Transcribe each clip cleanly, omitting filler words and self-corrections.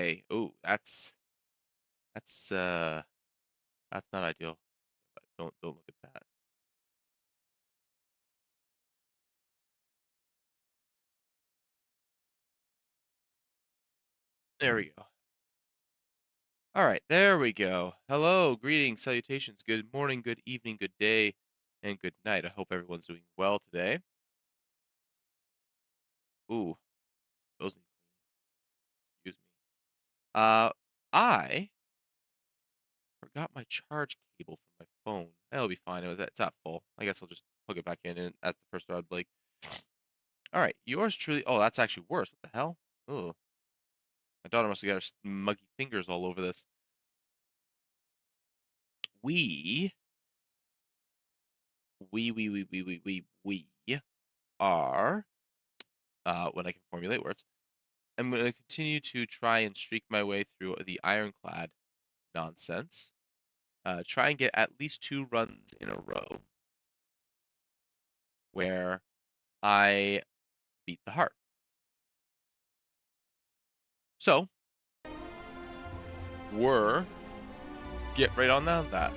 Okay. Oh, that's that's not ideal. But don't look at that. There we go. All right, there we go. Hello, greetings, salutations, good morning, good evening, good day, and good night. I hope everyone's doing well today. Ooh, those need cleaning. Excuse me. Uh, I forgot my charge cable from my phone. That'll be fine. It's at full. I guess I'll just plug it back in and at the first round, Blake. All right, yours truly. Oh, that's actually worse. What the hell? Oh, my daughter must have got her muggy fingers all over this. We, we are. When I can formulate words, I'm going to continue to try and streak my way through the Ironclad nonsense. Try and get at least 2 runs in a row where I beat the heart. So, get right on down that.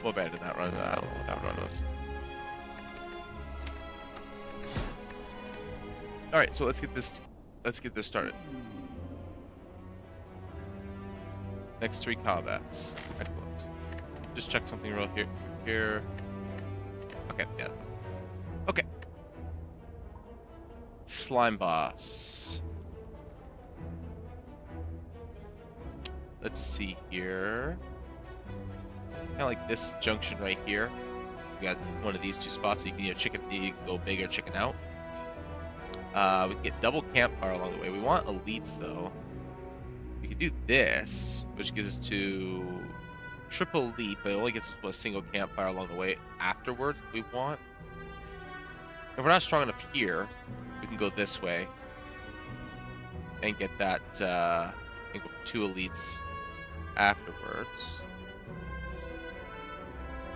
We'll abandon that run. I don't know what that run was. All right, so let's get this started. Next 3 combats. Excellent. Just check something real here. Okay, yeah, that's fine. Okay. Slime boss. Let's see here. Kind of like this junction right here. We got one of these 2 spots, so you can either go big or chicken out. We can get double campfire along the way. We want elites though. We can do this, which gives us to triple elite, but it only gets us a single campfire along the way afterwards. We want. If we're not strong enough here, we can go this way and get that. And go for 2 elites afterwards.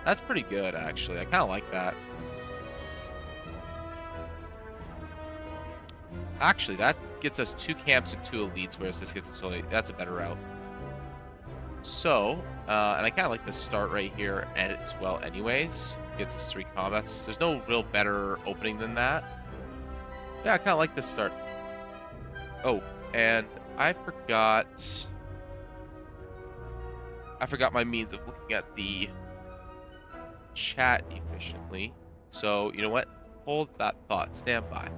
That's pretty good, actually. I kind of like that. Actually, that gets us 2 camps and 2 elites, whereas this gets us only. That's a better route. So, and I kind of like the start right here as well anyways. Gets us 3 combats. There's no real better opening than that. Yeah, I kind of like this start. Oh, and I forgot my means of looking at the chat efficiently. So, you know what? Hold that thought. Stand by.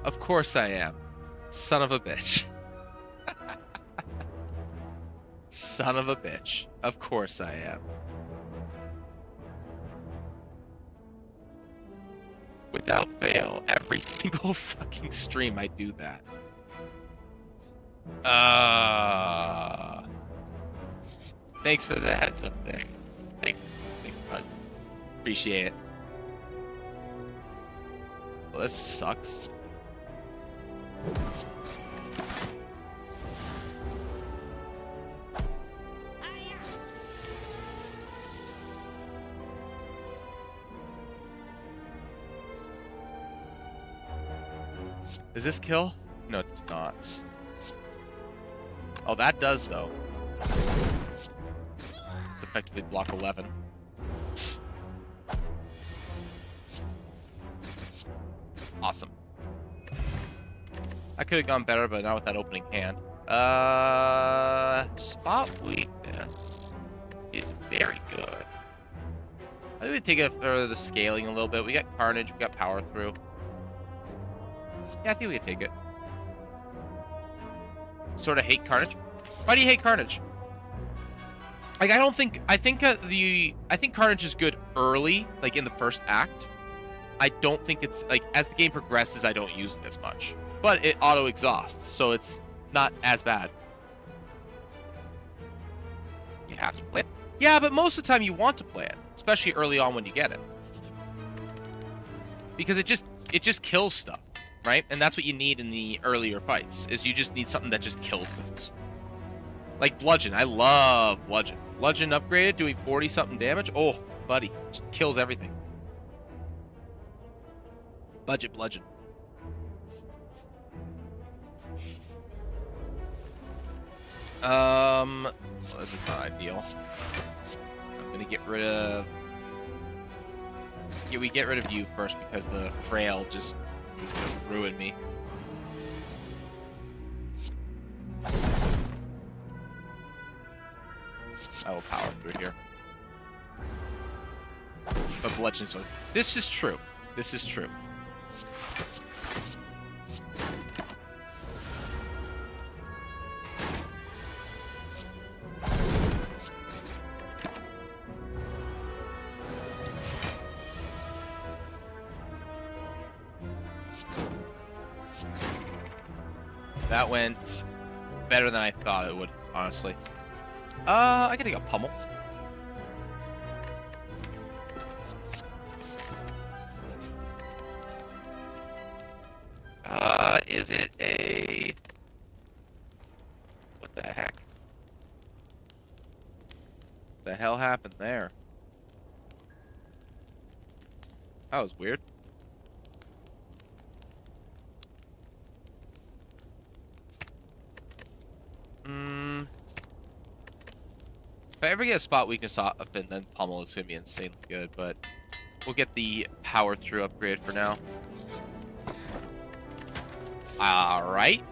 Of course I am. Son of a bitch. Son of a bitch. Of course I am. Without fail, every single fucking stream I do that. Thanks for the heads up there. Thanks, bud. Appreciate it. Well, this sucks. Does this kill? No, it does not. Oh, that does, though. It's effectively block 11. Awesome. I could have gone better, but not with that opening hand. Spot weakness is very good. I think we take it for the scaling a little bit. We got Carnage, we got Power Through. Yeah, I think we can take it. Sort of hate Carnage. Why do you hate Carnage? Like, I think Carnage is good early, like in the first act. I don't think it's, like, as the game progresses, I don't use it as much. But it auto-exhausts, so it's not as bad. You have to play it. Yeah, but most of the time you want to play it, especially early on when you get it. Because it just kills stuff, right? And that's what you need in the earlier fights, is you just need something that just kills things. Like Bludgeon. I love Bludgeon. Bludgeon upgraded, doing 40-something damage. Oh, buddy. Just kills everything. Budget Bludgeon. Well, this is not ideal. I'm gonna get rid of... Yeah, we get rid of you first because the Frail just is gonna ruin me. I will power through here. But Bludgeon's one. This is true. This is true. That went better than I thought it would, honestly. I can take a pummel. Is it a... What the heck? What the hell happened there? That was weird. If I ever get a spot weakness off, and then pummel is gonna be insanely good, but we'll get the power through upgrade for now. Alright.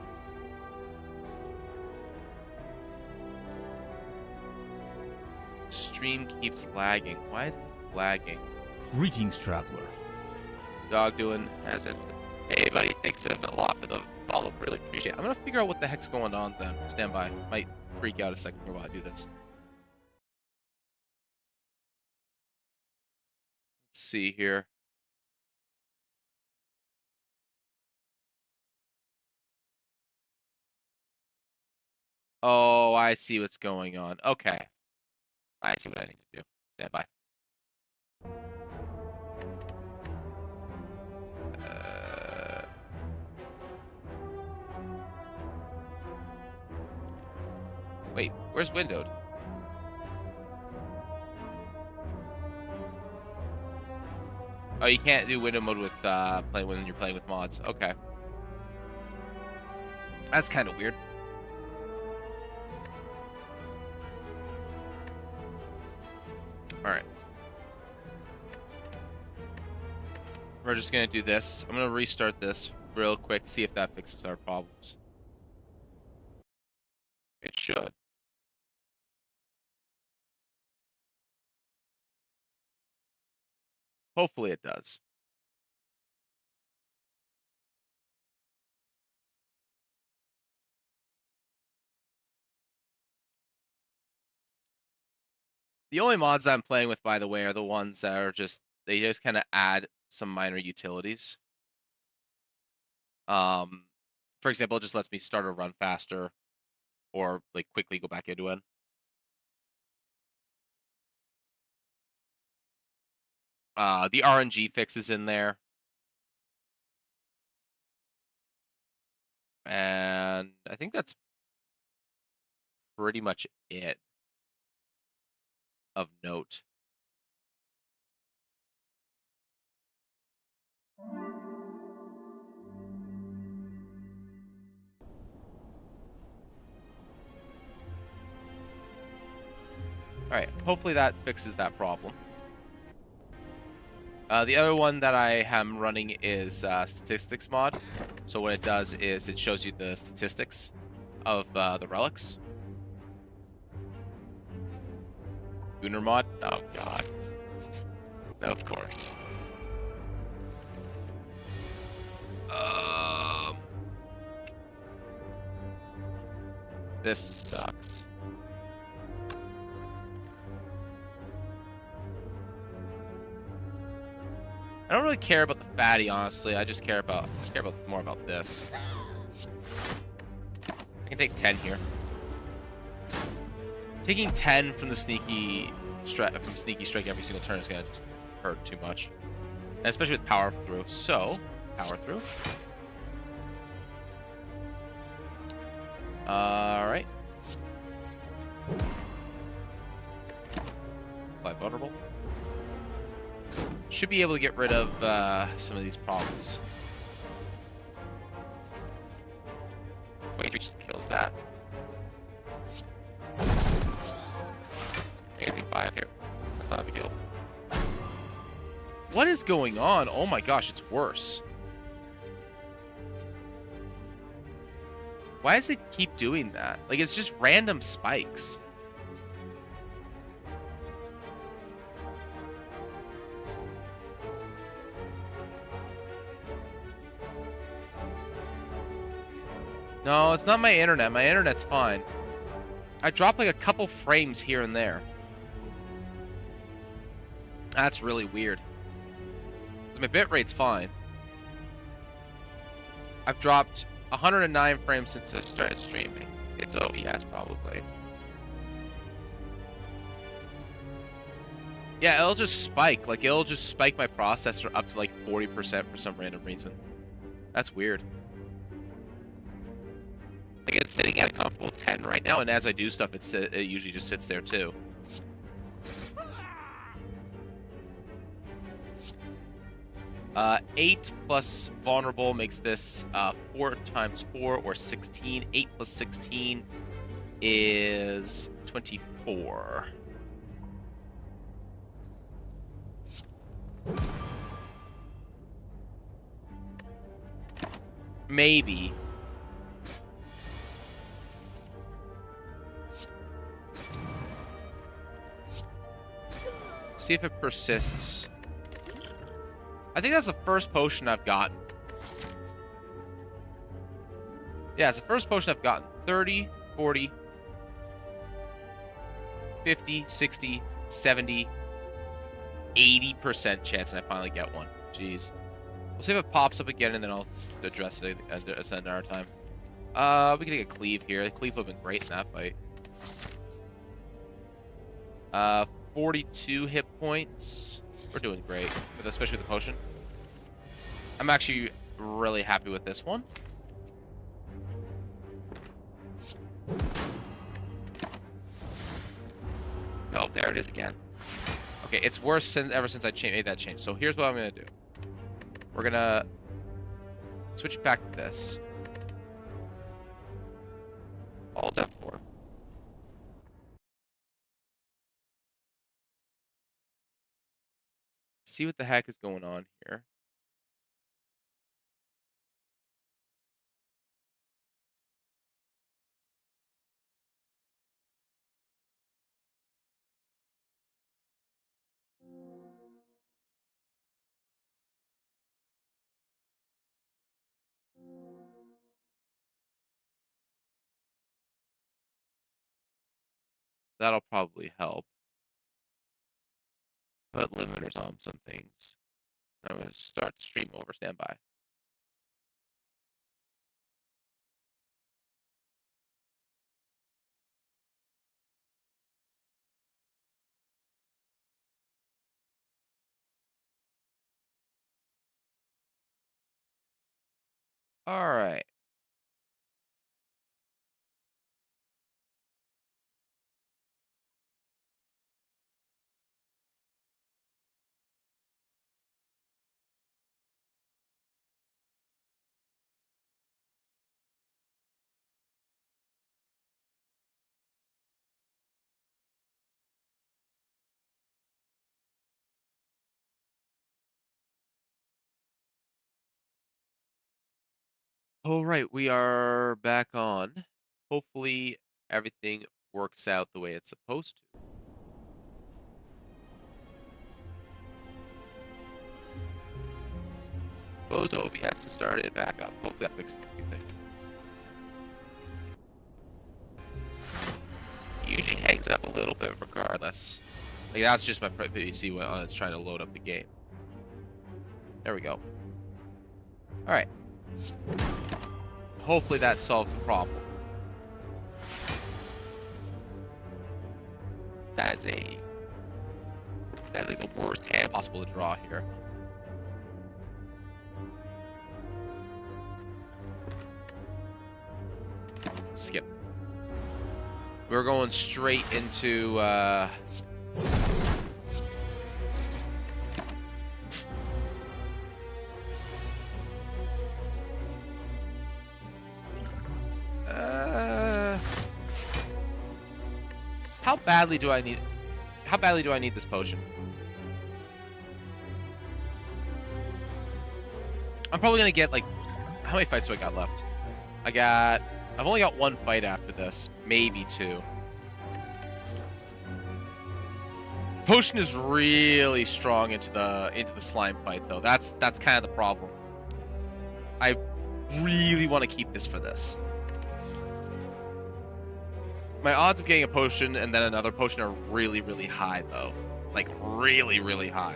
Stream keeps lagging. Why is it lagging? Greetings, traveler. Dog doing as it. Hey, buddy. Thanks a lot for the follow. Really appreciate it. I'm gonna figure out what the heck's going on then. Stand by. Might freak out a second here while I do this. Let's see here. Oh, I see what's going on. Okay. I see what I need to do. Stand by. Wait, where's windowed? Oh, you can't do window mode with when you're playing with mods. Okay. That's kind of weird. All right. We're just gonna do this. I'm gonna restart this real quick, see if that fixes our problems. It should. Hopefully it does. The only mods I'm playing with, by the way, are the ones that are they just kind of add some minor utilities. For example, it just lets me start a run faster or like quickly go back into it. The RNG fix is in there. And I think that's pretty much it of note. All right, hopefully that fixes that problem. The other one that I am running is statistics mod. So what it does is it shows you the statistics of the relics. Gunner mod? Oh god. Of course. This sucks. I don't really care about the fatty, honestly. I just care about more about this. I can take 10 here. Taking 10 from the sneaky strike every single turn is gonna just hurt too much, and especially with power through. So power through. All right. Apply vulnerable. Should be able to get rid of some of these problems. Wait, just kills that. Anything 5 here. That's not a big deal. What is going on? Oh my gosh, it's worse. Why does it keep doing that? Like, it's just random spikes. No, it's not my internet. My internet's fine. I dropped like a couple frames here and there. That's really weird. My bitrate's fine. I've dropped 109 frames since I started streaming. It's OBS probably. Yeah, it'll just spike. Like, it'll just spike my processor up to like 40% for some random reason. That's weird. Like, it's sitting at a comfortable 10 right now, and as I do stuff, it usually just sits there too. Uh, 8 plus vulnerable makes this 4 times 4 or 16. 8 plus 16 is 24. Maybe. See if it persists. I think that's the first potion I've gotten. Yeah, it's the first potion I've gotten. 30, 40, 50, 60, 70, 80% chance and I finally get one. Jeez. We'll see if it pops up again and then I'll address it at another time. We can take a cleave here. The cleave would have been great in that fight. 42 hit points. We're doing great, especially with the potion. I'm actually really happy with this one. Oh, there it is again. Okay, it's worse ever since I made that change. So here's what I'm gonna do. We're gonna switch it back to this. Alt F4. See what the heck is going on here. That'll probably help. Put limiters on some things. I'm gonna start the stream over standby. All right. All right, we are back on. Hopefully everything works out the way it's supposed to. Closed OBS and started it back up. Hopefully that fixes everything. Usually hangs up a little bit regardless. Like that's just my PC when it's trying to load up the game. There we go. All right. Hopefully that solves the problem. That is like the worst hand possible to draw here. Skip. We're going straight into how badly do I need this potion? I'm probably gonna get like, how many fights do I got left? I've only got one fight after this, maybe two. Potion is really strong into the slime fight though. That's kind of the problem. I really want to keep this for this. My odds of getting a potion and then another potion are really, really high though. Like really, really high.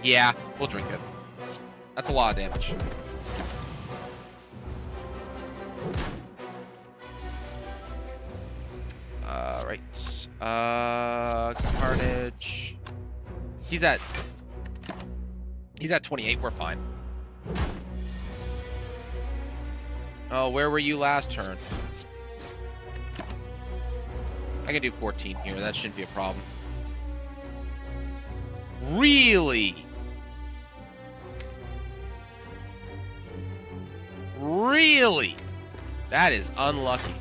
Yeah, we'll drink it. That's a lot of damage. Right. Carnage. He's at 28. We're fine. Oh, where were you last turn? I can do 14 here. That shouldn't be a problem. Really? Really? That is unlucky.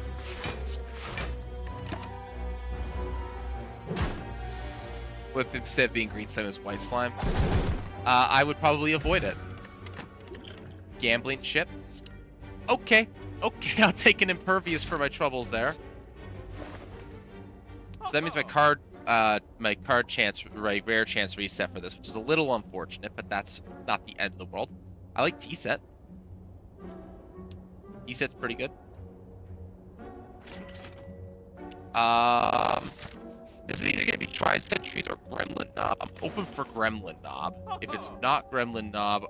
With instead of being green slime, it's white slime. I would probably avoid it. Gambling chip. Okay. Okay, I'll take an impervious for my troubles there. So that means my card chance, rare chance reset for this, which is a little unfortunate, but that's not the end of the world. I like T-set. T-set's pretty good. This is either gonna be Tri-Sentries or Gremlin Knob. I'm hoping for Gremlin Knob. If it's not Gremlin Knob,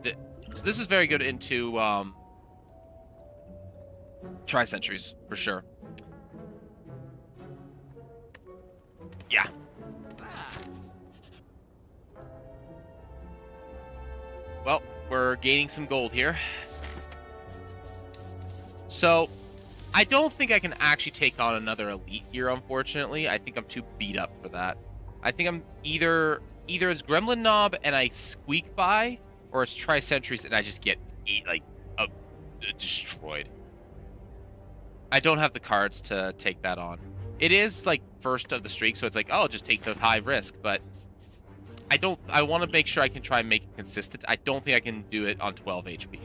so this is very good into Tri-Sentries for sure. Yeah. Well, we're gaining some gold here. So, I don't think I can actually take on another elite here, unfortunately. I think I'm too beat up for that. I think I'm either it's Gremlin Knob and I squeak by, or it's Tri-Sentries and I just get destroyed. I don't have the cards to take that on. It is like first of the streak, so it's like, oh, just take the high risk, but I want to make sure I can try and make it consistent. I don't think I can do it on 12 HP.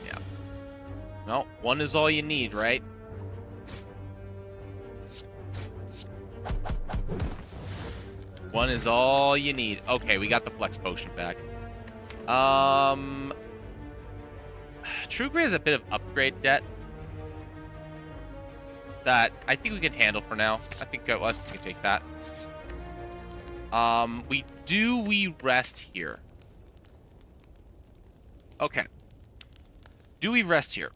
Yeah. Well, one is all you need, right? One is all you need. Okay, we got the flex potion back. True Gray is a bit of upgrade debt that I think we can handle for now. I think we can take that. We rest here? Okay. Do we rest here?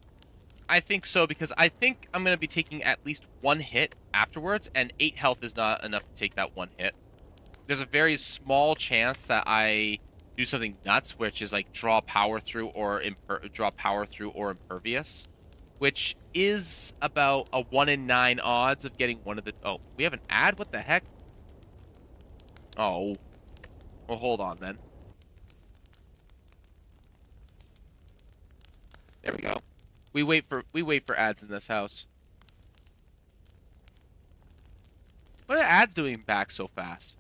I think so, because I think I'm going to be taking at least one hit afterwards, and 8 health is not enough to take that one hit. There's a very small chance that I do something nuts, which is like draw power through or impervious, which is about a 1 in 9 odds of getting one of the... Oh, we have an ad? What the heck? Oh. Well, hold on then. There we go. We wait for ads in this house. What are ads doing back so fast?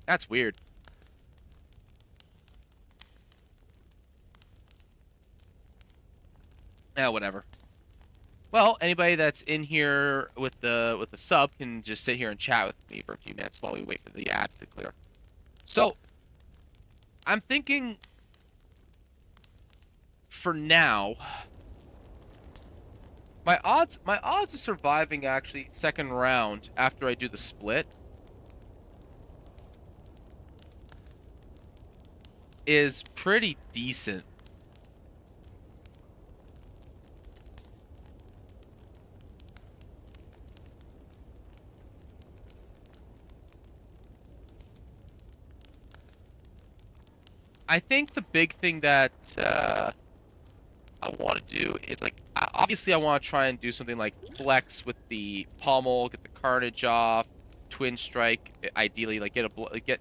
That's weird. Yeah, whatever. Well, anybody that's in here with the sub can just sit here and chat with me for a few minutes while we wait for the ads to clear. So, I'm thinking for now, my odds of surviving actually second round after I do the split is pretty decent. I think the big thing that I want to do is, like, obviously I want to try and do something like flex with the pommel, get the carnage off, twin strike, ideally, like get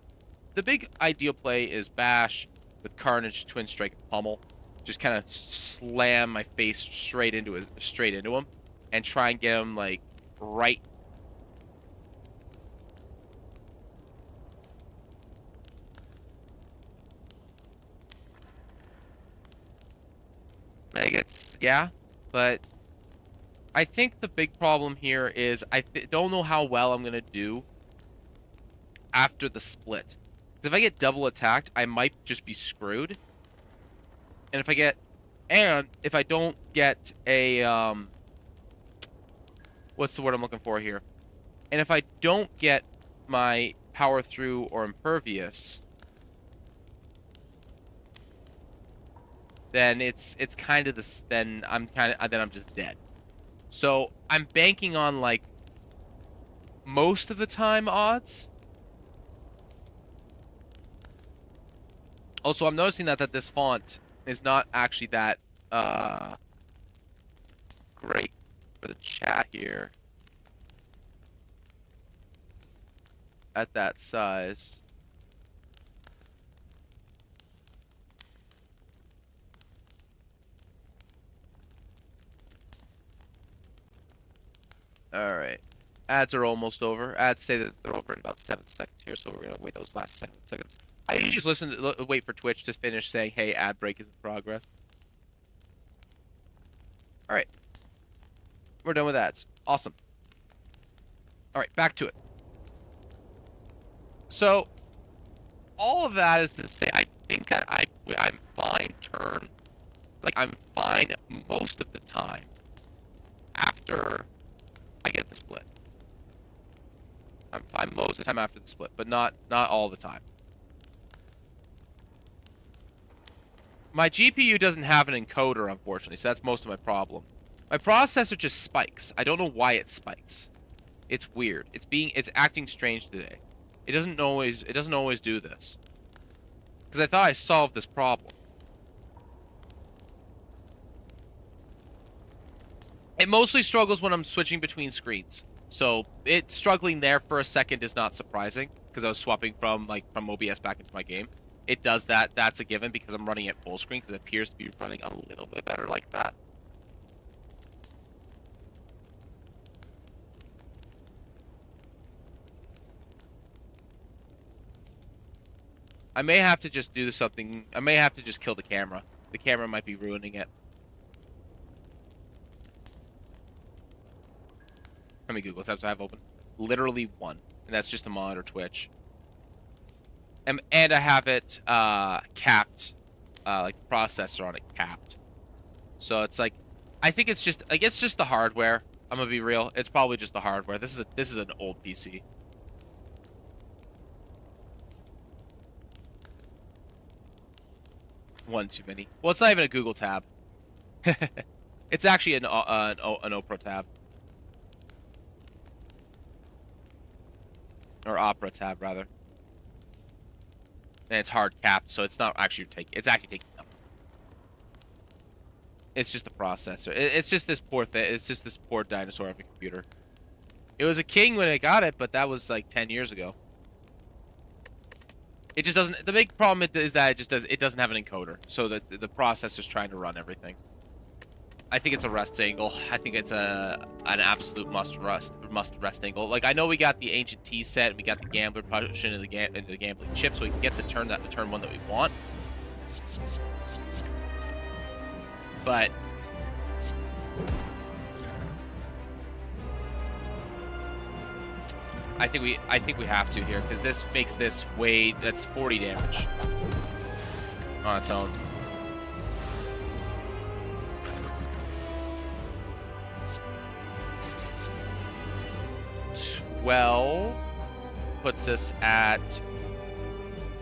the big ideal play is bash with carnage, twin strike, and pommel. Just kind of slam my face straight into him, and try and get him like right. Like, it's, yeah, but I think the big problem here is I don't know how well I'm gonna do after the split. If I get double attacked, I might just be screwed. And if I don't get a what's the word I'm looking for here? And if I don't get my power through or impervious, then it's kind of this. Then I'm just dead. So I'm banking on like most of the time odds. Also, I'm noticing that this font is not actually that great for the chat here at that size. All right. Ads are almost over. Ads say that they're over in about 7 seconds here, so we're going to wait those last 7 seconds. I usually just wait for Twitch to finish saying, hey, ad break is in progress. All right. We're done with ads. Awesome. All right, back to it. So, all of that is to say, I think I'm fine turn. Like, I'm fine most of the time after I get the split. I'm fine most of the time after the split, but not all the time. My GPU doesn't have an encoder, unfortunately, so that's most of my problem. My processor just spikes. I don't know why it spikes. It's weird. It's acting strange today. It doesn't always do this. Because I thought I solved this problem. It mostly struggles when I'm switching between screens. So it struggling there for a second is not surprising, because I was swapping from OBS back into my game. It does that. That's a given because I'm running it full screen, because it appears to be running a little bit better like that. I may have to just do something. I may have to just kill the camera. The camera might be ruining it. How many Google tabs do I have open? Literally one. And that's just a monitor Twitch. And I have it capped. Like the processor on it capped. So it's like, I think it's just the hardware. I'm gonna be real. It's probably just the hardware. This is an old PC. One too many. Well, it's not even a Google tab. It's actually an Opera tab. Or Opera tab, rather. And it's hard capped, so it's not actually taking. It's actually taking nothing. It's just the processor. It's just this poor thing. It's just this poor dinosaur of a computer. It was a king when I got it, but that was like 10 years ago. It just doesn't. The big problem is that it doesn't have an encoder, so the processor's trying to run everything. I think it's a rest angle. I think it's an absolute must rest angle. Like, I know we got the ancient T set, and we got the gambler push into the gambling chip, so we can get the turn one that we want. But I think we have to here, because this makes this way. That's 40 damage on its own. 12 puts us at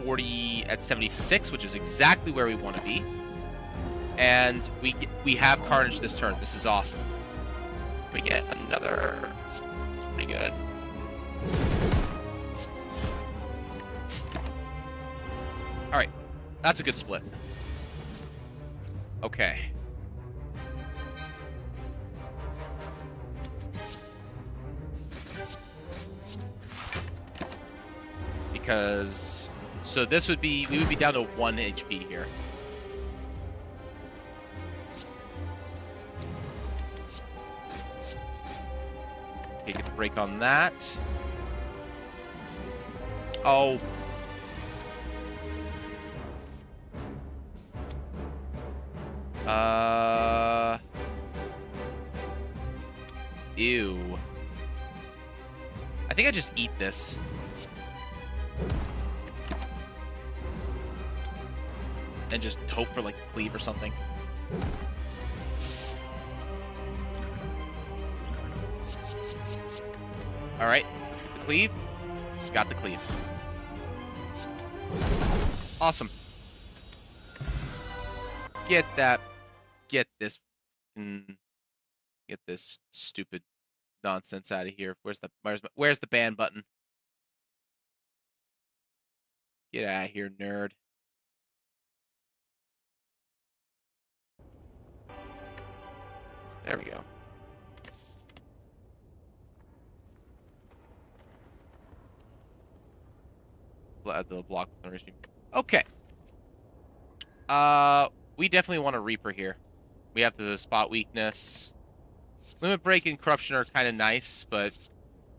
76, which is exactly where we want to be. And we have Carnage this turn. This is awesome. We get another. It's pretty good. All right, that's a good split. Okay. Because so we would be down to 1 HP here. Okay, get the break on that. Oh. Ew. I think I just eat this. And just hope for, like, cleave or something. Alright, let's get the cleave. Got the cleave. Awesome. Get this stupid nonsense out of here. Where's the ban button? Get out of here, nerd. There we go. The block. Okay. We definitely want a Reaper here. We have the spot weakness. Limit Break and Corruption are kind of nice, but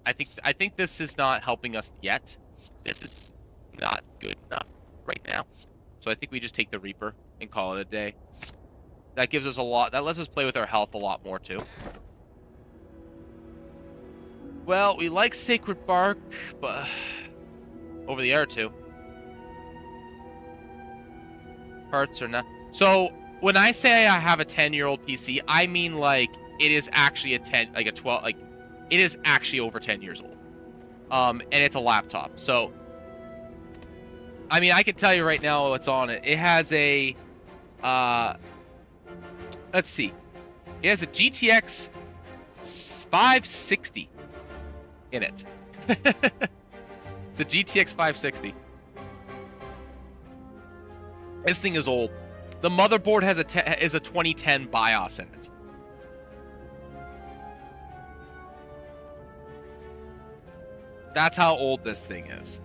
I think this is not helping us yet. This is not good enough right now. So I think we just take the Reaper and call it a day. That gives us a lot. That lets us play with our health a lot more, too. Well, we like Sacred Bark, but over the air, too. Parts are not. So, when I say I have a 10-year-old PC, I mean, like, it is actually it is actually over 10 years old. and it's a laptop. So, I mean, I can tell you right now what's on it. It has a, let's see. It has a GTX 560 in it. It's a GTX 560. This thing is old. The motherboard has is a 2010 BIOS in it. That's how old this thing is.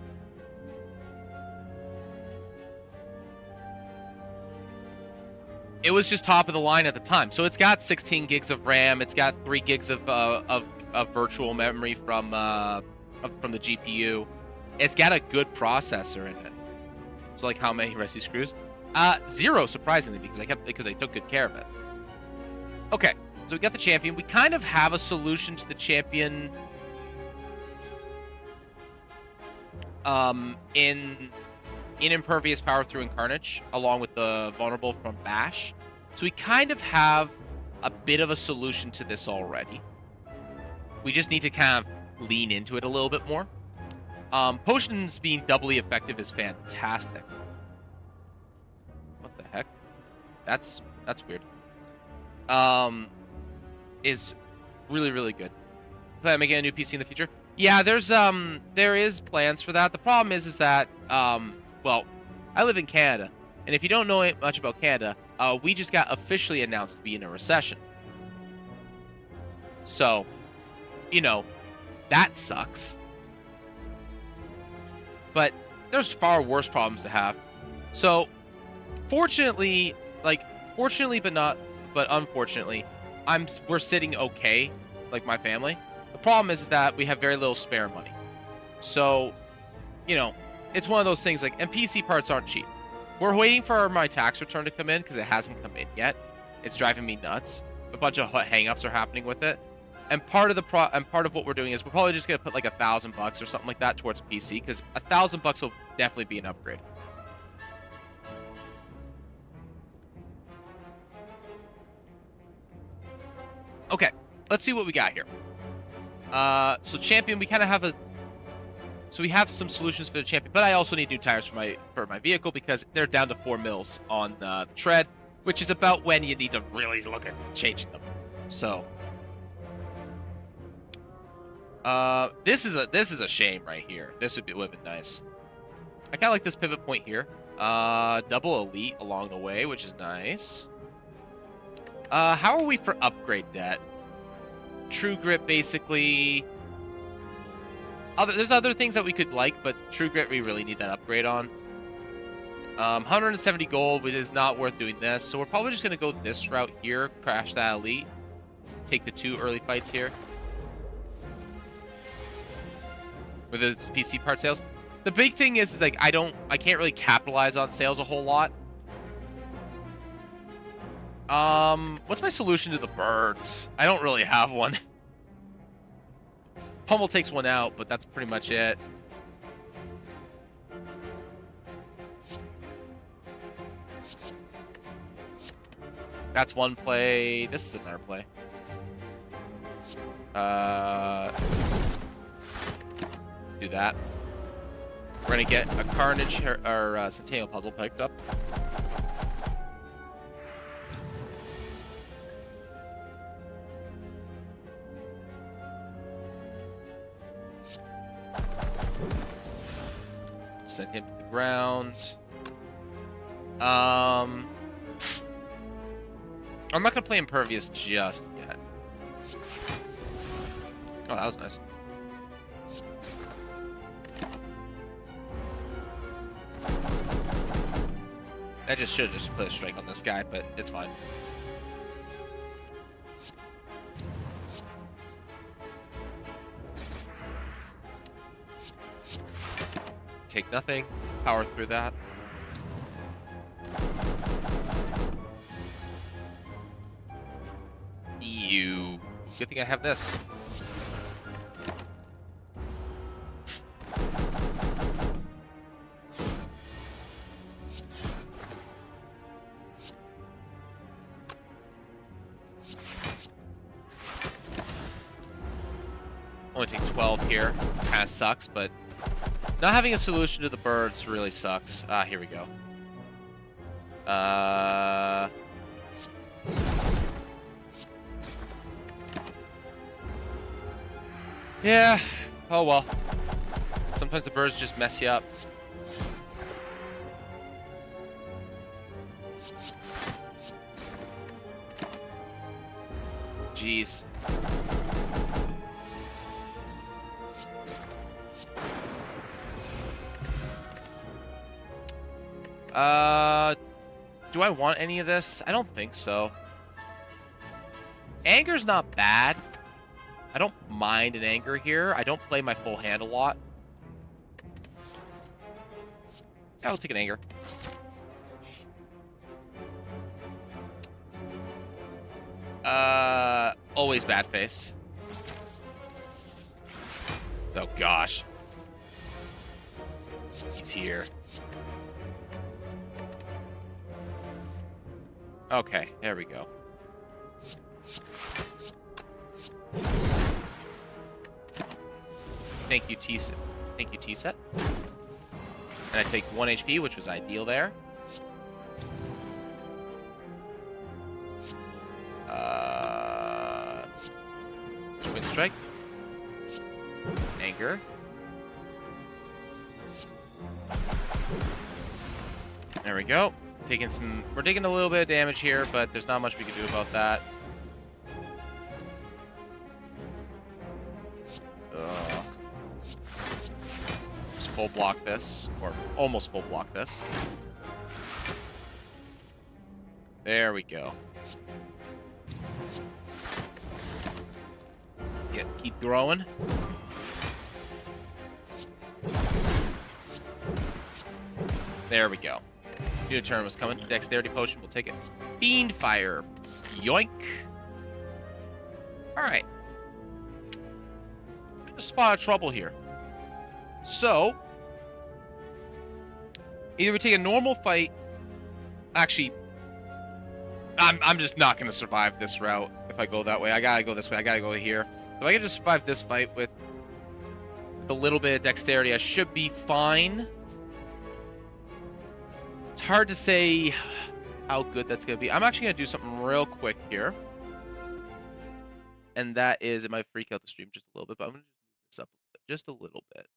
It was just top of the line at the time. So it's got 16 gigs of RAM. It's got 3 gigs of virtual memory from the GPU. It's got a good processor in it. So like how many rusty screws? 0, surprisingly, because I took good care of it. Okay, so we got the champion. We kind of have a solution to the champion in Impervious, Power Through, and Carnage, along with the vulnerable from Bash. So we kind of have a bit of a solution to this already. We just need to kind of lean into it a little bit more. Potions being doubly effective is fantastic. What the heck? That's weird. Is really, really good. Plan on making a new PC in the future? Yeah, there is plans for that. The problem is that, well, I live in Canada, and if you don't know much about Canada, we just got officially announced to be in a recession. So, you know, that sucks. But there's far worse problems to have. So, fortunately, but unfortunately, we're sitting okay, like my family. The problem is that we have very little spare money. So, you know, it's one of those things, like, and PC parts aren't cheap. We're waiting for my tax return to come in because it hasn't come in yet. It's driving me nuts. A bunch of hang-ups are happening with it. And part of what we're doing is we're probably just gonna put like $1,000 or something like that towards PC, because $1,000 will definitely be an upgrade. Okay, let's see what we got here. So champion, we kind of have so we have some solutions for the champion, but I also need new tires for my vehicle because they're down to 4 mils on the tread, which is about when you need to really look at changing them. So. This is a shame right here. This would have been nice. I kind of like this pivot point here. Double elite along the way, which is nice. How are we for upgrade debt? True Grit, basically. There's other things that we could like, but True Grit, we really need that upgrade on. 170 gold, which is not worth doing this. So we're probably just going to go this route here. Crash that elite. Take the 2 early fights here. With the PC part sales. The big thing is like I can't really capitalize on sales a whole lot. What's my solution to the birds? I don't really have one. Pummel takes one out, but that's pretty much it. That's one play. This is another play. Do that. We're gonna get a Carnage or Centennial puzzle picked up. Send him to the ground. I'm not gonna play Impervious just yet. Oh, that was nice. I should have just put a strike on this guy, but it's fine. Take nothing. Power through that. Ew. Good thing I have this. Only take 12 here. Kind of sucks, but not having a solution to the birds really sucks. Here we go. Yeah. Oh, well. Sometimes the birds just mess you up. Jeez. Do I want any of this? I don't think so. Anger's not bad. I don't mind an anger here. I don't play my full hand a lot. Yeah, I'll take an anger. Always bad face. Oh gosh. He's here. Okay, there we go. Thank you, T-set. Thank you, T-set. And I take 1 HP, which was ideal there. Twin strike. Anger. There we go. We're taking a little bit of damage here, but there's not much we can do about that. Just full block this, or almost full block this. There we go. Keep growing. There we go. New turn was coming. Dexterity potion. We'll take it. Fiend fire. Yoink. All right. A spot of trouble here. So, either we take a normal fight. Actually, I'm just not going to survive this route if I go that way. I gotta go this way. I gotta go here. If I can just survive this fight with a little bit of dexterity, I should be fine. It's hard to say how good that's going to be. I'm actually going to do something real quick here. And that is, it might freak out the stream just a little bit, but I'm going to move this up just a little bit.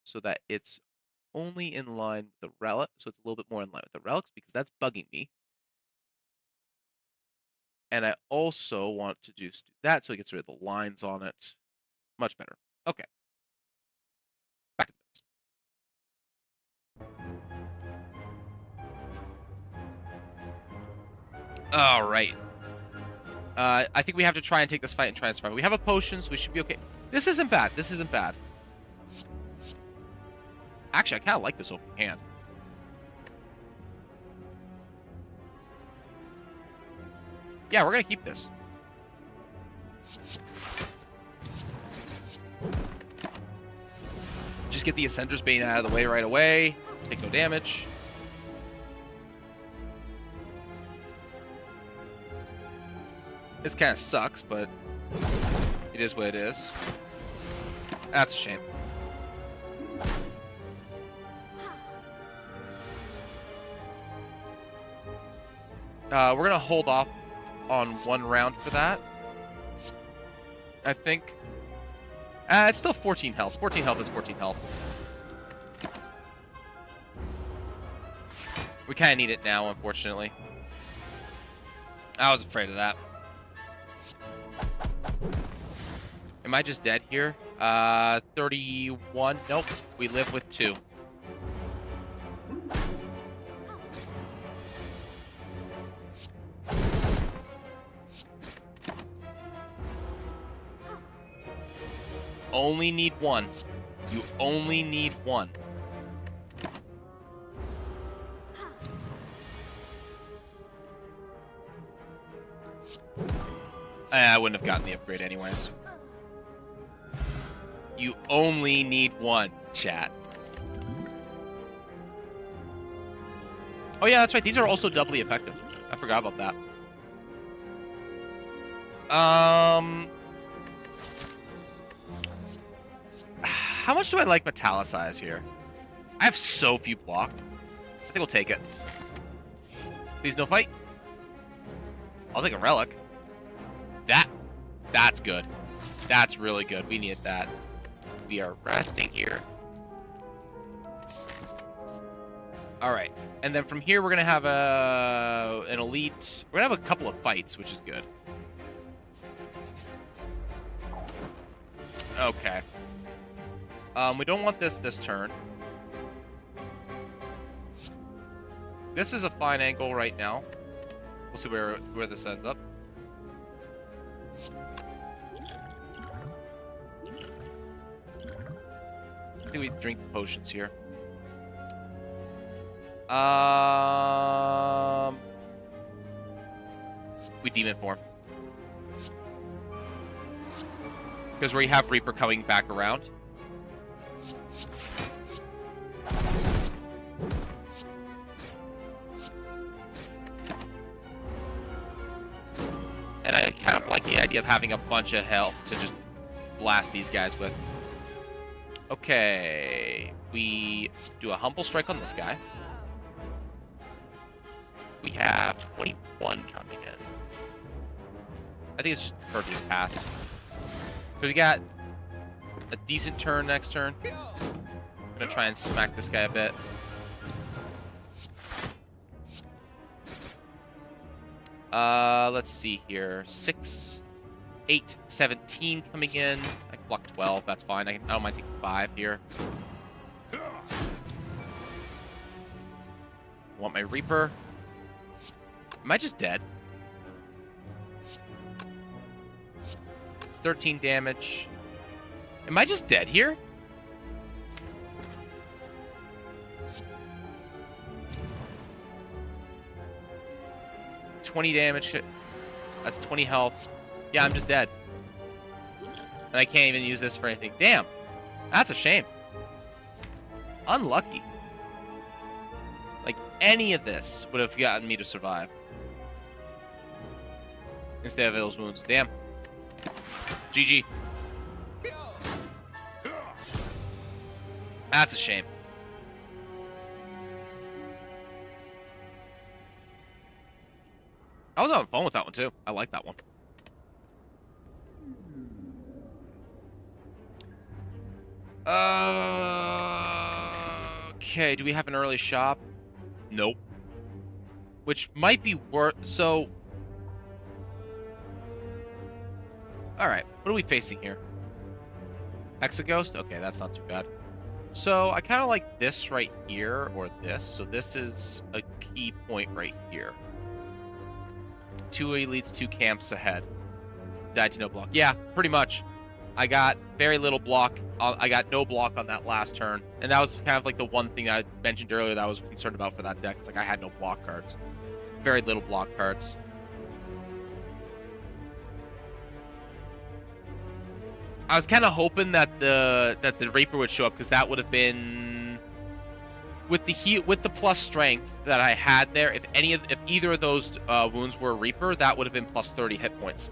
So that it's only in line with the relic. So it's a little bit more in line with the relics, because that's bugging me. And I also want to do that so it gets rid of the lines on it. Much better. Okay. Back to this. All right. I think we have to try and take this fight and try and survive. We have a potion, so we should be okay. This isn't bad. This isn't bad. Actually, I kind of like this open hand. Yeah, we're going to keep this. Just get the Ascender's Bane out of the way right away. Take no damage. This kind of sucks, but it is what it is. That's a shame. We're going to hold off on one round for that. I think. It's still 14 health. 14 health is 14 health. We kind of need it now, unfortunately. I was afraid of that. Am I just dead here? 31. Nope. We live with 2. Only need 1. You only need 1. I wouldn't have gotten the upgrade anyways. You only need 1, chat. Oh yeah, that's right. These are also doubly effective. I forgot about that. How much do I like Metallicize here? I have so few block. I think we'll take it. Please no fight. I'll take a relic. That's good. That's really good. We need that. We are resting here. All right. And then from here, we're going to have an elite. We're going to have a couple of fights, which is good. Okay. We don't want this turn. This is a fine angle right now. We'll see where this ends up. I think we drink the potions here. We demon form. Because we have Reaper coming back around. And I kind of like the idea of having a bunch of health to just blast these guys with. Okay, we do a humble strike on this guy. We have 21 coming in. I think it's just Perky's pass. So we got a decent turn next turn. I'm gonna try and smack this guy a bit. Let's see here. 6, 8, 17 coming in. I can block 12. That's fine. I don't mind taking 5 here. Want my Reaper. Am I just dead? It's 13 damage. Am I just dead here? $20 damage. That's 20 health. Yeah, I'm just dead. And I can't even use this for anything. Damn. That's a shame. Unlucky. Like, any of this would have gotten me to survive. Instead of those wounds. Damn. GG. That's a shame. I was having fun with that one, too. I like that one. Okay, do we have an early shop? Nope. Which might be worth... So... Alright, what are we facing here? Exoghost? Okay, that's not too bad. So, I kind of like this right here, or this. So this is a key point right here. 2 elites, 2 camps ahead. Died to no block. Yeah, pretty much. I got very little block. I got no block on that last turn. And that was kind of like the one thing I mentioned earlier that I was concerned about for that deck. It's like I had no block cards. Very little block cards. I was kind of hoping that the Reaper would show up, because that would have been with the plus strength that I had there. If either of those wounds were a Reaper, that would have been plus 30 hit points.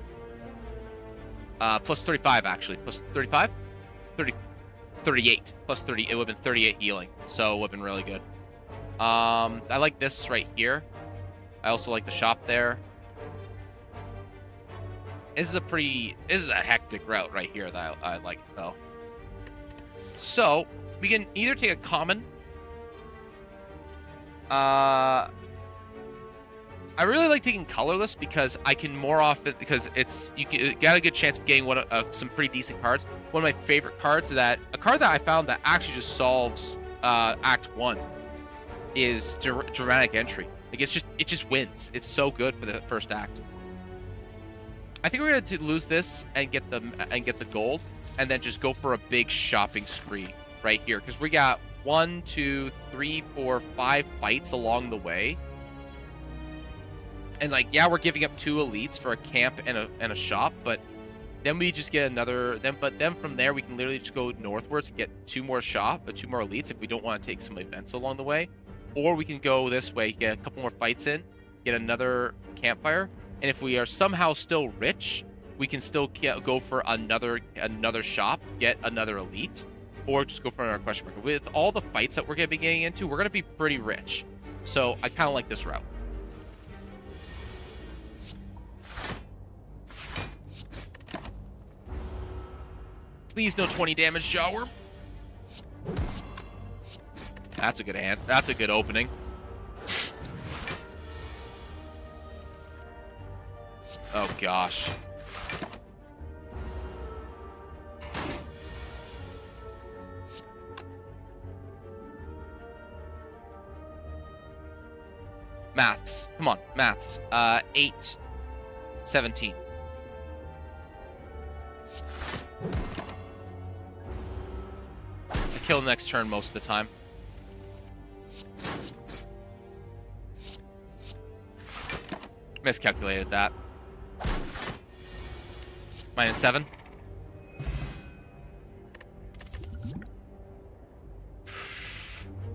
Plus 35 actually. Plus 35? 38. Plus 30. It would have been 38 healing. So it would have been really good. I like this right here. I also like the shop there. This is a hectic route right here that I like, though. So, we can either take a common. I really like taking colorless because I can more often, because you got a good chance of getting some pretty decent cards. One of my favorite cards a card that I found that actually just solves Act 1 is Dramatic Entry. Like it just wins. It's so good for the first act. I think we're going to lose this and get the gold, and then just go for a big shopping spree right here, because we got 1, 2, 3, 4, 5 fights along the way, and like, yeah, we're giving up 2 elites for a camp and a shop, but then we just get another. Then from there we can literally just go northwards and get 2 more elites if we don't want to take some events along the way, or we can go this way, get a couple more fights in, get another campfire. And if we are somehow still rich, we can still go for another shop, get another elite, or just go for another question mark. With all the fights that we're going to be getting into, we're going to be pretty rich. So I kind of like this route. Please no 20 damage, Jawworm. That's a good hand. That's a good opening. Oh, gosh. Maths. Come on, maths. 8, 17. I kill the next turn most of the time. Miscalculated that. -7.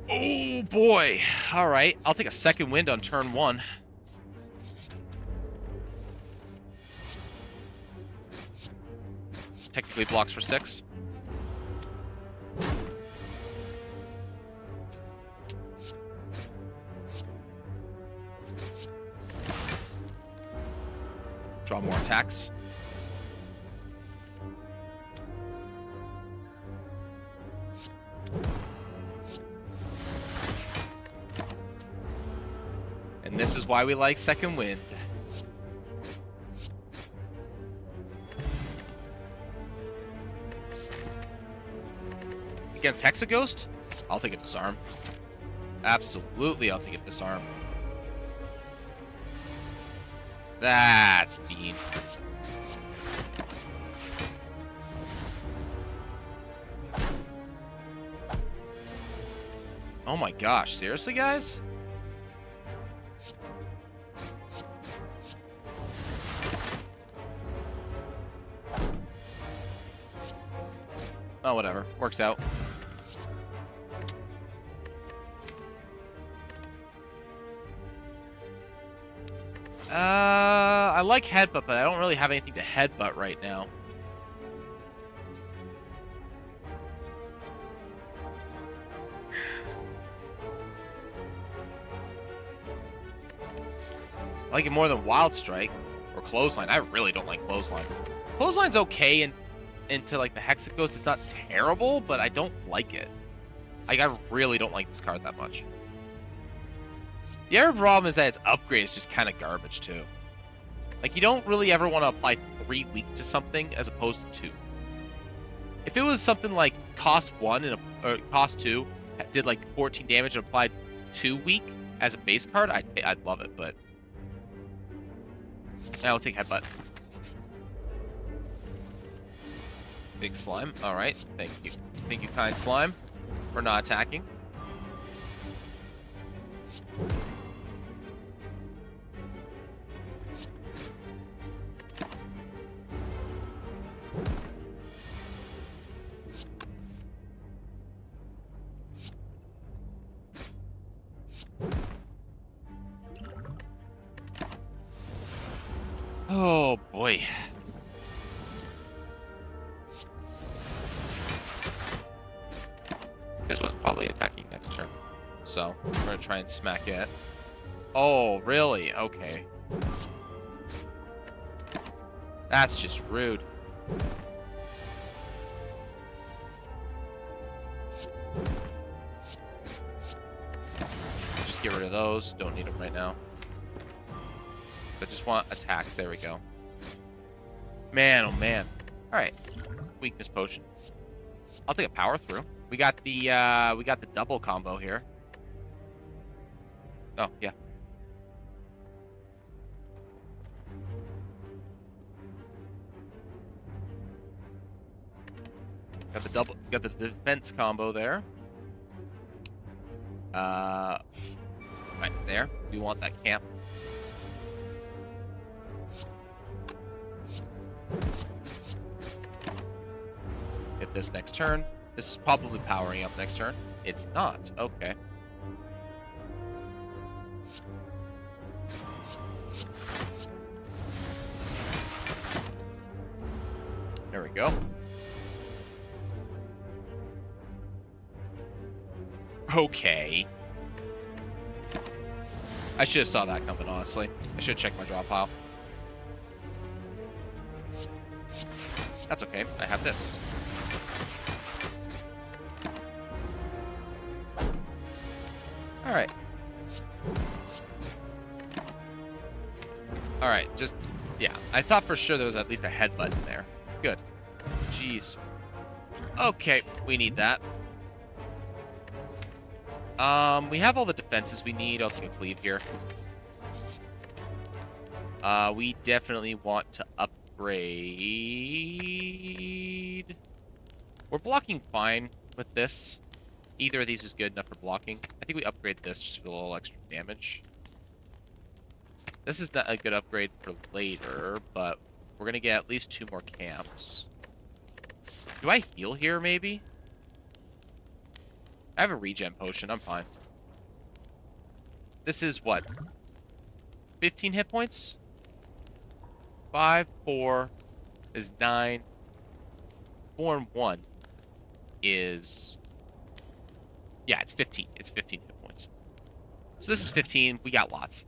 Oh, boy. All right. I'll take a second wind on turn 1. Technically blocks for 6. Draw more attacks. And this is why we like second wind. Against Hexaghost, I'll take a disarm. Absolutely, I'll take a disarm. That's mean. Oh my gosh, seriously, guys? Oh, whatever. Works out. I like headbutt, but I don't really have anything to headbutt right now. I like it more than Wild Strike or Clothesline. I really don't like Clothesline. Clothesline's okay and into like the Hexaghost. It's not terrible, but I don't like it. Like, I really don't like this card that much. The other problem is that its upgrade is just kind of garbage too. Like, you don't really ever want to apply 3 weak to something as opposed to 2. If it was something like cost 1 and or cost 2 did like 14 damage and applied 2 weak as a base card, I'd love it, but I'll take headbutt. Big slime. All right. Thank you. Thank you, kind slime, for not attacking. Oh boy. This one's probably attacking next turn. So, we're gonna try and smack it. Oh, really? Okay. That's just rude. Just get rid of those. Don't need them right now. I just want attacks. There we go. Man, oh man. Alright. Weakness potion. I'll take a power through. We got the double combo here. Oh, yeah. Got the defense combo there. Right there. We want that camp. Hit this next turn. This is probably powering up next turn. It's not. Okay. There we go. Okay. I should have saw that coming, honestly. I should have checked my draw pile. That's okay. I have this. Alright. Alright, just... Yeah, I thought for sure there was at least a head button there. Good. Jeez. Okay, we need that. We have all the defenses we need. I'll take a cleave here. We definitely want to upgrade. We're blocking fine with this. Either of these is good enough for blocking. I think we upgrade this just for a little extra damage. This is not a good upgrade for later, but we're going to get at least 2 more camps. Do I heal here, maybe? I have a regen potion. I'm fine. This is what? 15 hit points? 5, 4 is 9. 4 and 1 is... Yeah, it's 15. It's 15 hit points. So this is 15. We got lots.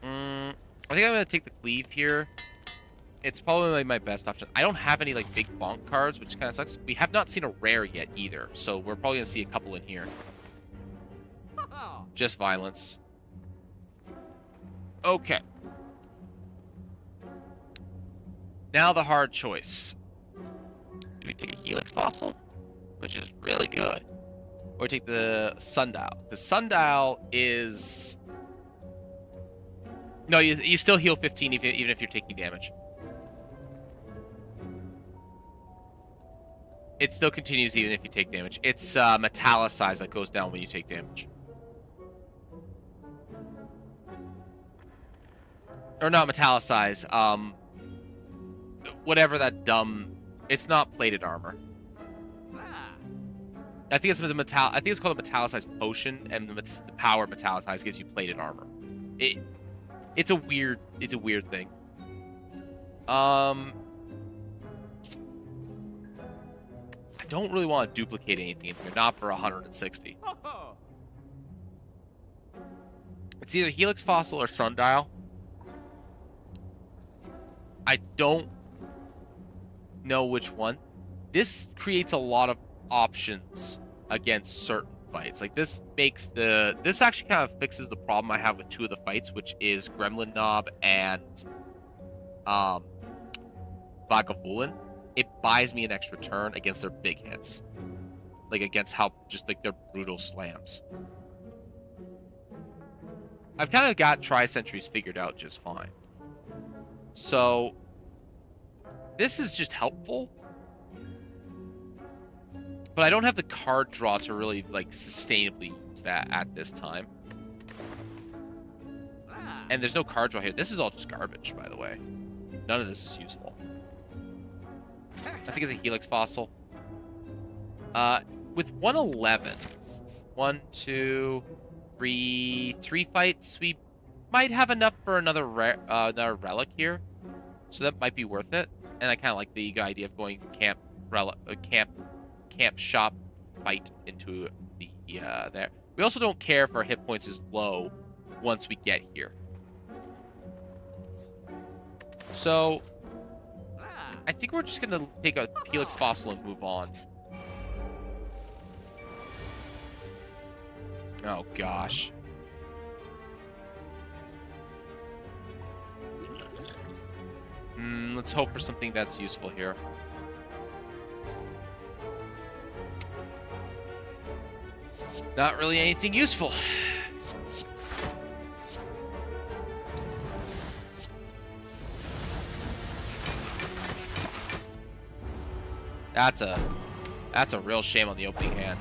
I think I'm going to take the cleave here. It's probably like my best option. I don't have any like big bonk cards, which kind of sucks. We have not seen a rare yet either, so we're probably going to see a couple in here. Just violence. Okay. Now the hard choice. Do we take a Helix Fossil, which is really good, or take the Sundial? The Sundial is... No, you still heal 15 even if you're taking damage. It still continues even if you take damage. It's metallicize that goes down when you take damage. Or not metallicize. Whatever that dumb... It's not plated armor. I think it's I think it's called a metallicized potion, and the power metallicize gives you plated armor. It's a weird thing. I don't really want to duplicate anything in here, not for 160. It's either Helix Fossil or Sundial. I don't know which one. This creates a lot of options against certain fights. Like this makes this actually kind of fixes the problem I have with 2 of the fights, which is Gremlin Knob and Vagabulin. It buys me an extra turn against their big hits. Like against how just like their brutal slams. I've kind of got Tri-Sentries figured out just fine. So this is just helpful. But I don't have the card draw to really like sustainably use that at this time. And there's no card draw here. This is all just garbage, by the way. None of this is useful. I think it's a Helix Fossil. With 111, 1, 2, 3 fights, we might have enough for another relic here, so that might be worth it. And I kind of like the idea of going camp shop fight into the there. We also don't care if our hit points is low once we get here. So I think we're just gonna take a Helix Fossil and move on. Oh gosh. Let's hope for something that's useful here. Not really anything useful. That's a real shame on the opening hand.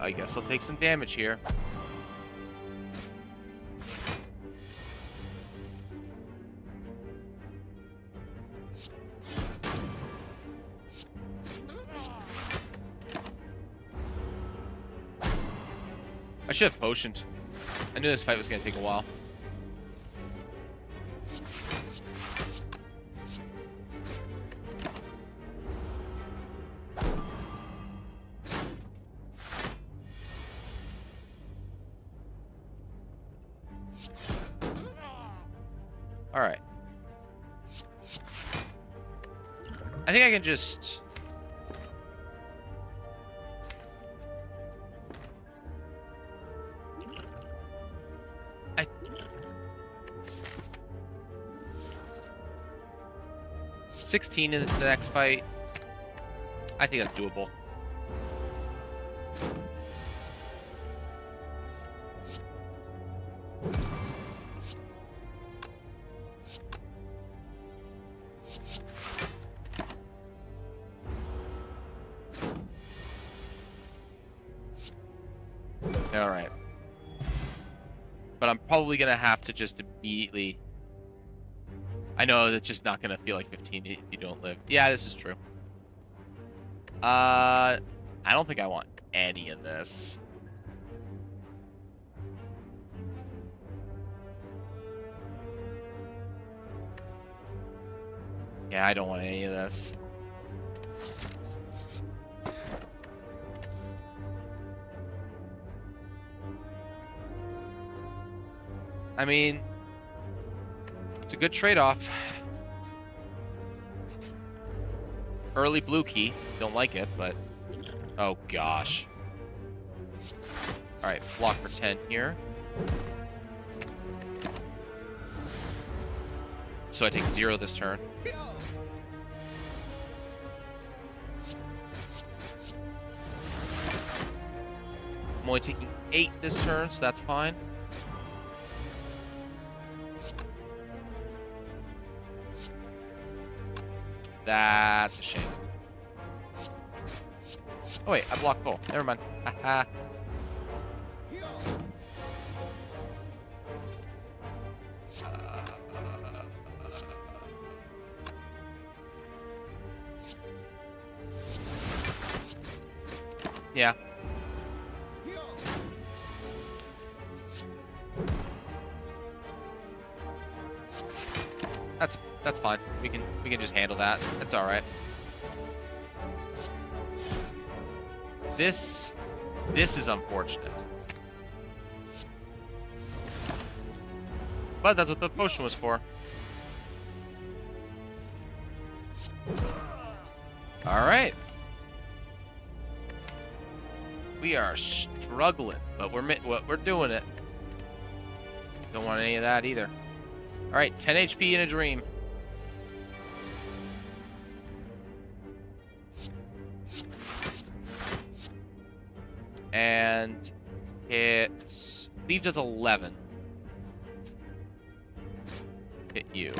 I guess I'll take some damage here. I should have potioned. I I knew this fight was gonna take a while. All right. I think I can just... I... 16 in the next fight. I think that's doable. All right. But I'm probably going to have to just immediately... I know it's just not going to feel like 15 if you don't live. Yeah, this is true. I don't think I want any of this. Yeah, I don't want any of this. I mean, it's a good trade-off. Early blue key. Don't like it, but... Oh, gosh. Alright, block for 10 here. So I take 0 this turn. I'm only taking 8 this turn, so that's fine. That's a shame. Oh wait, I blocked full. Never mind. Haha. Yeah. That's fine. We can just handle that. That's all right. This is unfortunate. But that's what the potion was for. All right. We are struggling, but we're doing it. Don't want any of that either. All right, 10 HP in a dream. And it leaves us 11. Hit you.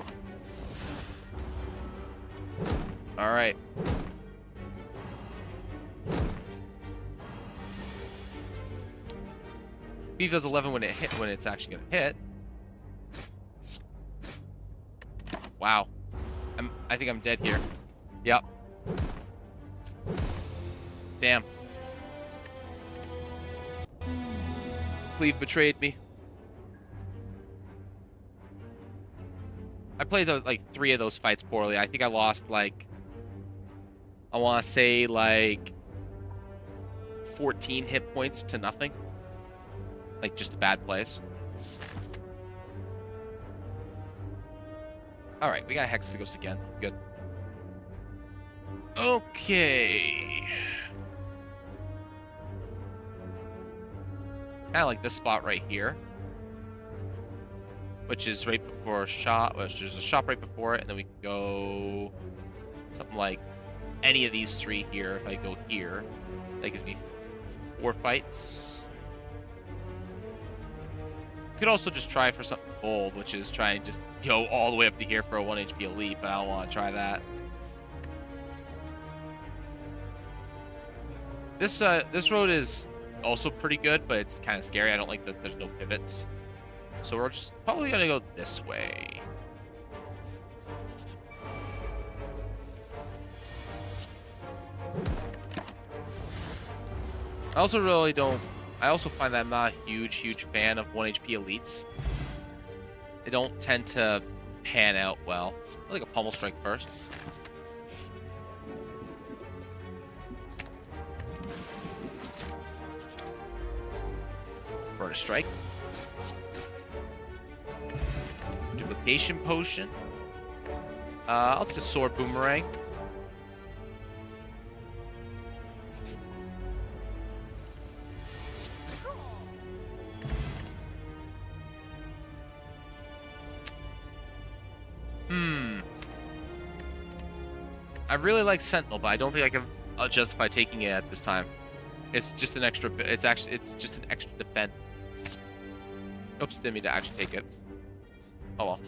All right. Leave does 11 when it's actually gonna hit. Wow. I think I'm dead here. Yep. Damn. Cleve betrayed me. I played like 3 of those fights poorly. I think I lost like, I want to say like 14 hit points to nothing. Like just a bad place. All right, we got Hex to Ghost again. Good. Okay. Kind of like this spot right here, which is right before a shop. There's a shop right before it, and then we can go something like any of these 3 here. If I go here, that gives me 4 fights. Could also just try for something bold, which is try and just go all the way up to here for a 1 HP elite, but I don't want to try that. This road is also pretty good, but it's kind of scary. I don't like that there's no pivots. So we're just probably going to go this way. I also really don't I also find that I'm not a huge fan of 1 HP elites. They don't tend to pan out well. I like a pummel strike first. Burn a strike. Duplication potion. I'll take a sword boomerang. I really like Sentinel, but I don't think I can justify taking it at this time. It's just an extra. It's just an extra defense. Oops, didn't mean to actually take it. Oh well.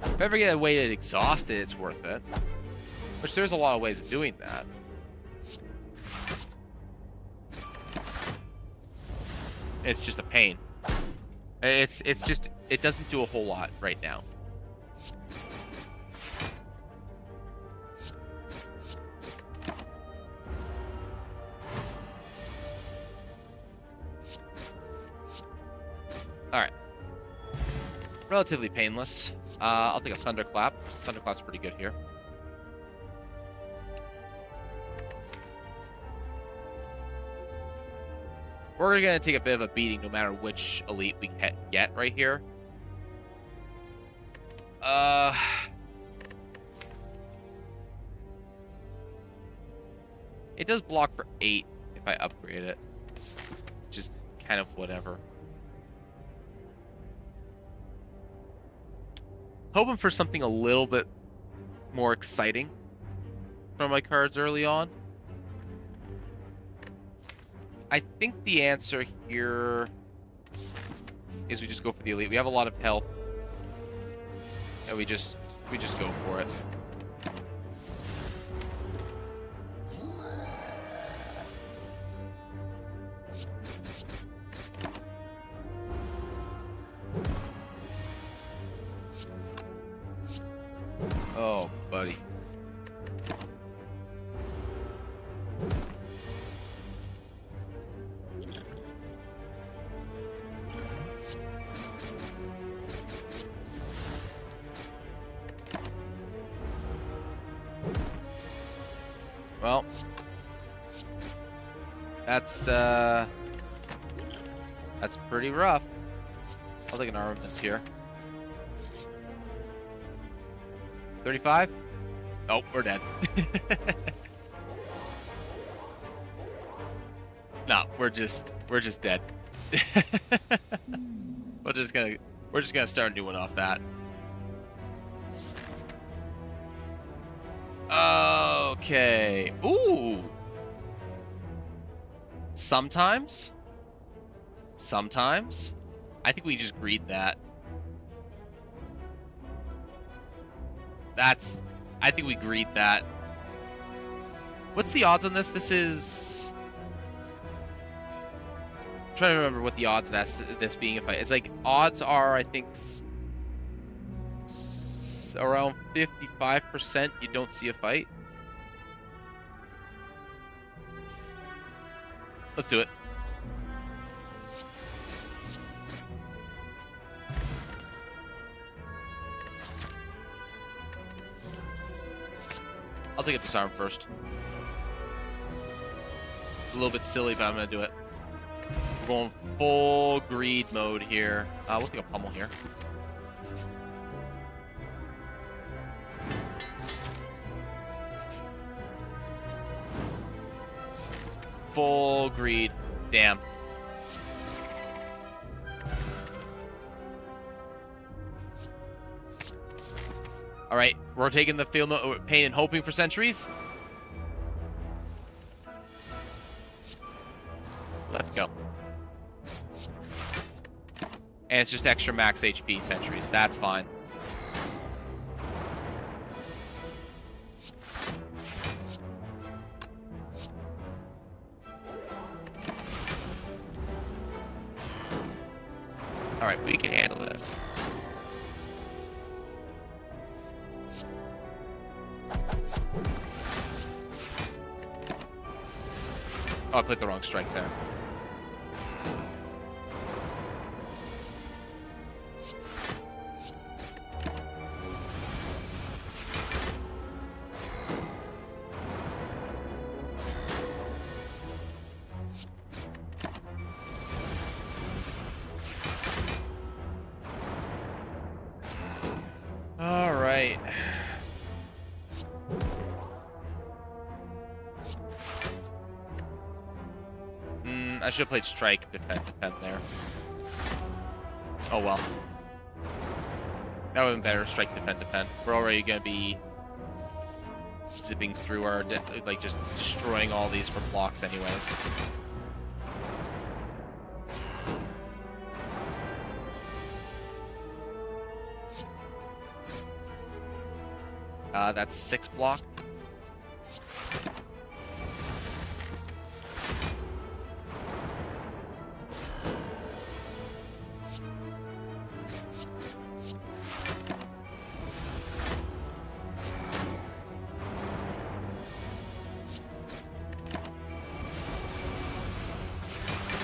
If I ever get a way to exhaust it, it's worth it. Which there's a lot of ways of doing that. It's just a pain. It's just, it doesn't do a whole lot right now. Alright. Relatively painless. I'll take a Thunderclap. Thunderclap's pretty good here. We're going to take a bit of a beating no matter which elite we get right here. It does block for 8 if I upgrade it. Just kind of whatever. Hoping for something a little bit more exciting from my cards early on. I think the answer here is we just go for the elite. We have a lot of health. And we just go for it. Oh, buddy. Well, that's pretty rough. I'll take an armaments here. 35? Oh, we're dead. No, we're just dead. we're just gonna start a new one off that. Okay. Ooh. Sometimes. I think we just greed that. I think we greed that. What's the odds on this? This is... I'm trying to remember what the odds of this being a fight. It's like, odds are, I think, around 55% you don't see a fight. Let's do it. I'll take a disarm first. It's a little bit silly, but I'm gonna do it. We're going full greed mode here. We'll take a pummel here. Full greed. Damn. All right, we're taking the field pain and hoping for sentries. Let's go. And it's just extra max HP sentries. That's fine. Alright, we can handle this. Oh, I put the wrong strike there. All right. I should have played strike, defend there. Oh well. That would have been better. Strike, defend. We're already gonna be zipping through our like just destroying all these for blocks, anyways. That's 6 block.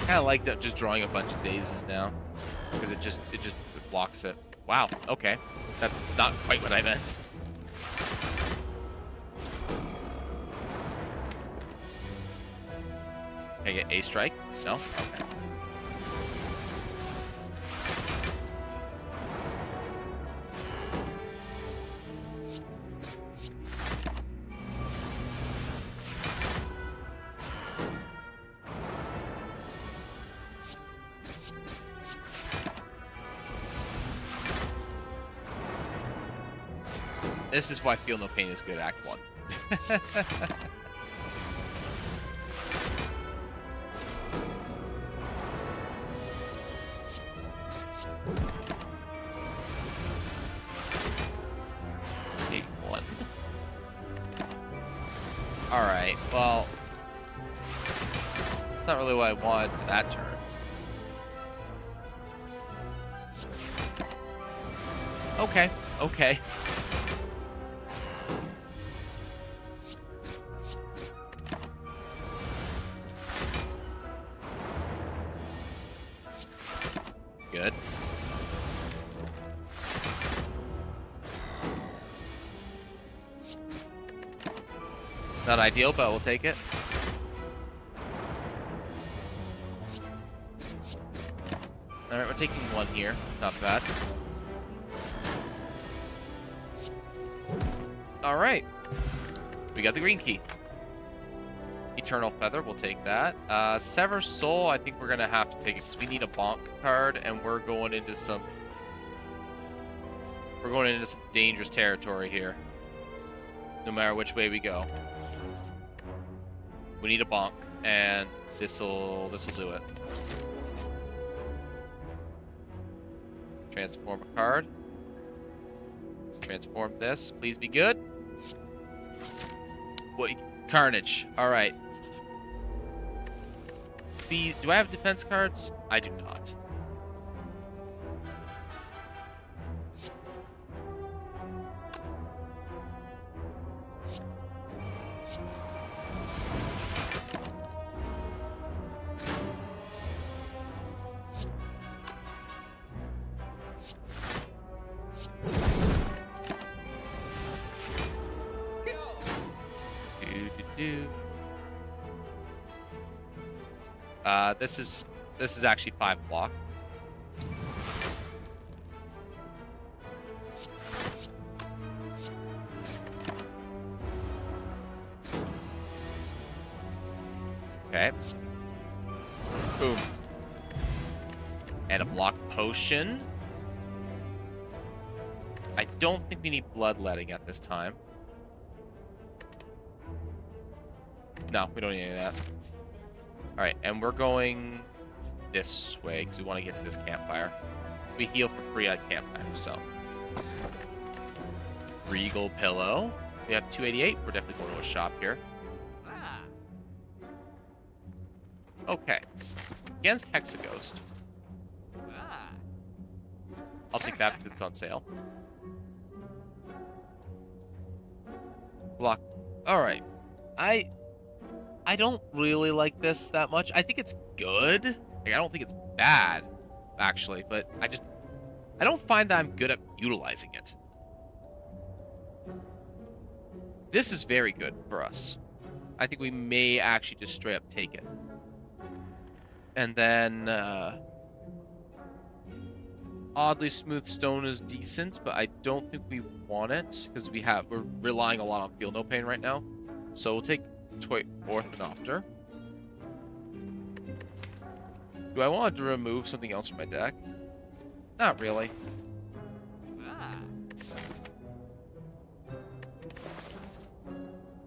I like that, just drawing a bunch of daisies now, because it just blocks it. Wow. Okay, that's not quite what I meant. Can I get a strike? No? Okay. This is why Feel No Pain is good, Act 1. Take 1. Alright, well... That's not really what I wanted for that turn. Okay, okay. Good. Not ideal, but we'll take it. Alright, we're taking 1 here. Not bad. Alright. We got the green key. Eternal Feather, we'll take that. Sever Soul, I think we're going to have to take it because we need a bonk card, and we're going into some dangerous territory here. No matter which way we go. We need a bonk, and this'll do it. Transform a card. Transform this. Please be good. Wait, Carnage. Alright. Do I have defense cards? I do not. This is actually 5 block. Okay. Boom. And a block potion. I don't think we need bloodletting at this time. No, we don't need any of that. Alright, and we're going this way because we want to get to this campfire. We heal for free at campfire, so. Regal Pillow. We have 288. We're definitely going to a shop here. Okay. Against Hexaghost. I'll take that because it's on sale. Block. All right. I don't really like this that much. I think it's good. Like, I don't think it's bad, actually, but I don't find that I'm good at utilizing it. This is very good for us. I think we may actually just straight up take it. And then oddly smooth stone is decent, but I don't think we want it because we're relying a lot on feel no pain right now. So we'll take Orthodopter. Do I want to remove something else from my deck? Not really.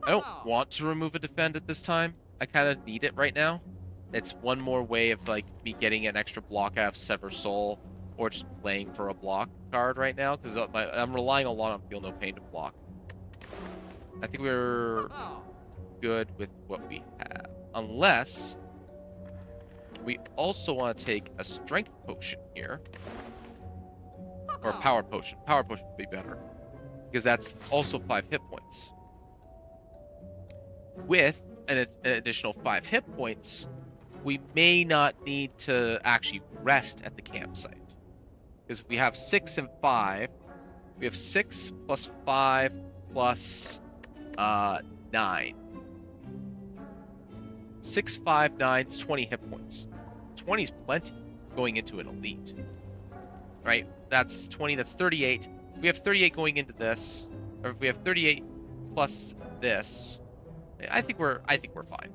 I don't want to remove a defend at this time. I kind of need it right now. It's one more way of like me getting an extra block out of Sever Soul, or just playing for a block card right now because I'm relying a lot on Feel No Pain to block. I think we're good with what we have, unless we also want to take a Strength Potion here, or a Power Potion. Power Potion would be better because that's also 5 hit points. With an additional 5 hit points, we may not need to actually rest at the campsite. Because if we have 6 and 5, we have 6 plus 5 plus 9. 6, 5, 9 is 20 hit points. 20 is plenty going into an elite. Right? That's 20, that's 38. We have 38 going into this. Or if we have 38 plus this, I think we're fine.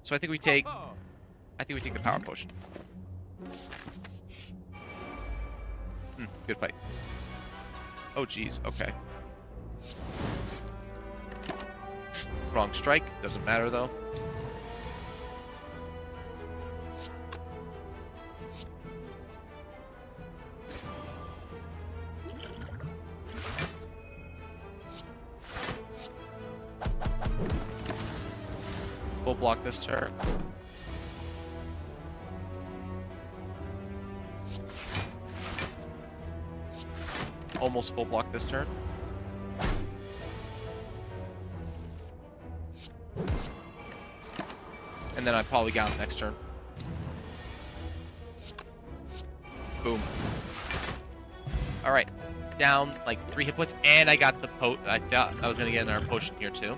So I think we take the Power Potion. Good fight. Oh geez, okay. Wrong strike, doesn't matter though. We'll block this turn. Almost full block this turn. And then I probably got him next turn. Boom. All right, down like 3 hit points, and I got the I thought I was gonna get another potion here too.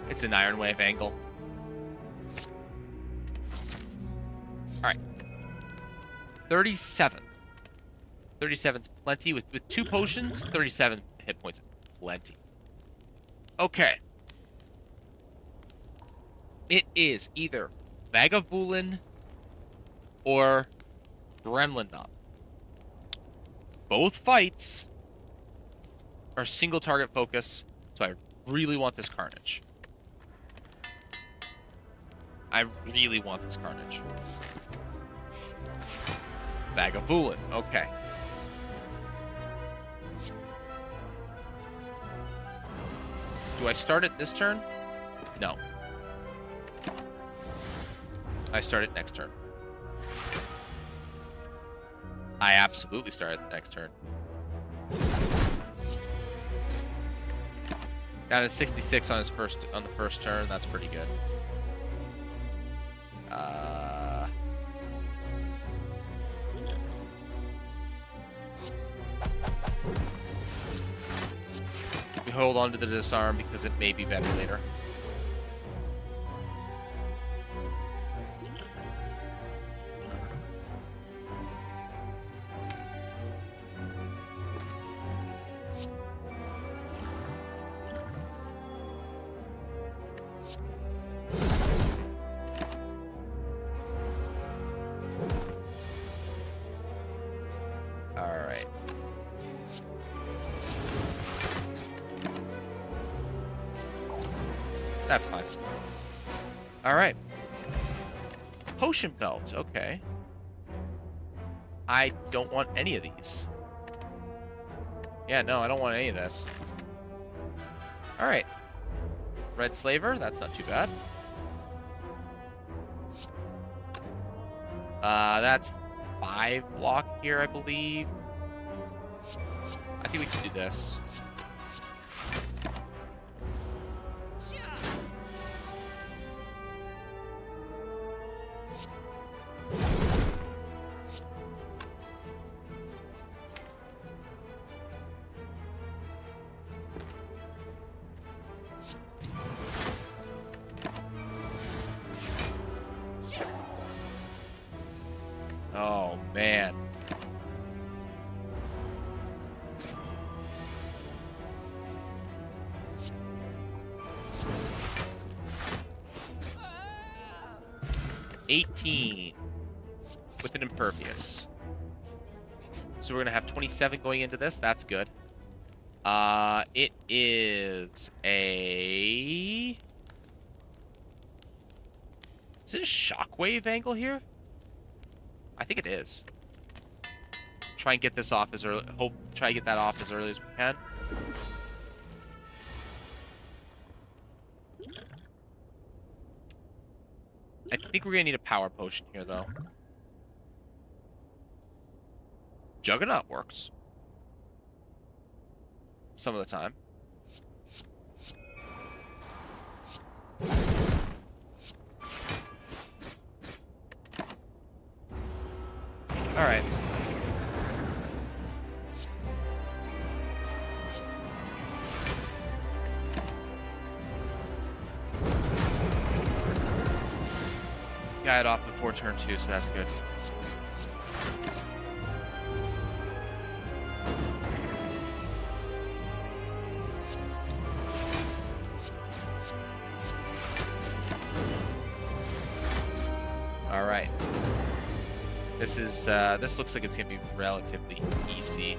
It's an Iron Wave angle. All right. 37. 37's plenty. With 2 potions, 37 hit points is plenty. Okay. It is either Vagabulin or Gremlin Knob. Both fights are single target focus, so I really want this Carnage. I really want this Carnage. Vagabulin, okay. Do I start it this turn? No. I start it next turn. I absolutely start it next turn. Down to 66 on the first turn. That's pretty good. We hold on to the disarm because it may be better later. That's fine. All right. Potion belt. Okay. I don't want any of these. Yeah, no, I don't want any of this. All right. Red Slaver. That's not too bad. That's 5 block here, I believe. I think we should do this. Oh, man. $18 with an impervious. So we're gonna have 27 going into this. That's good. It is a... Is it a shockwave angle here? I think it is. Try and get this off as early. Try and get that off as early as we can. I think we're gonna need a power potion here, though. Juggernaut works. Some of the time. Alright. Got it off before turn 2, so that's good. Alright. This looks like it's gonna be relatively easy.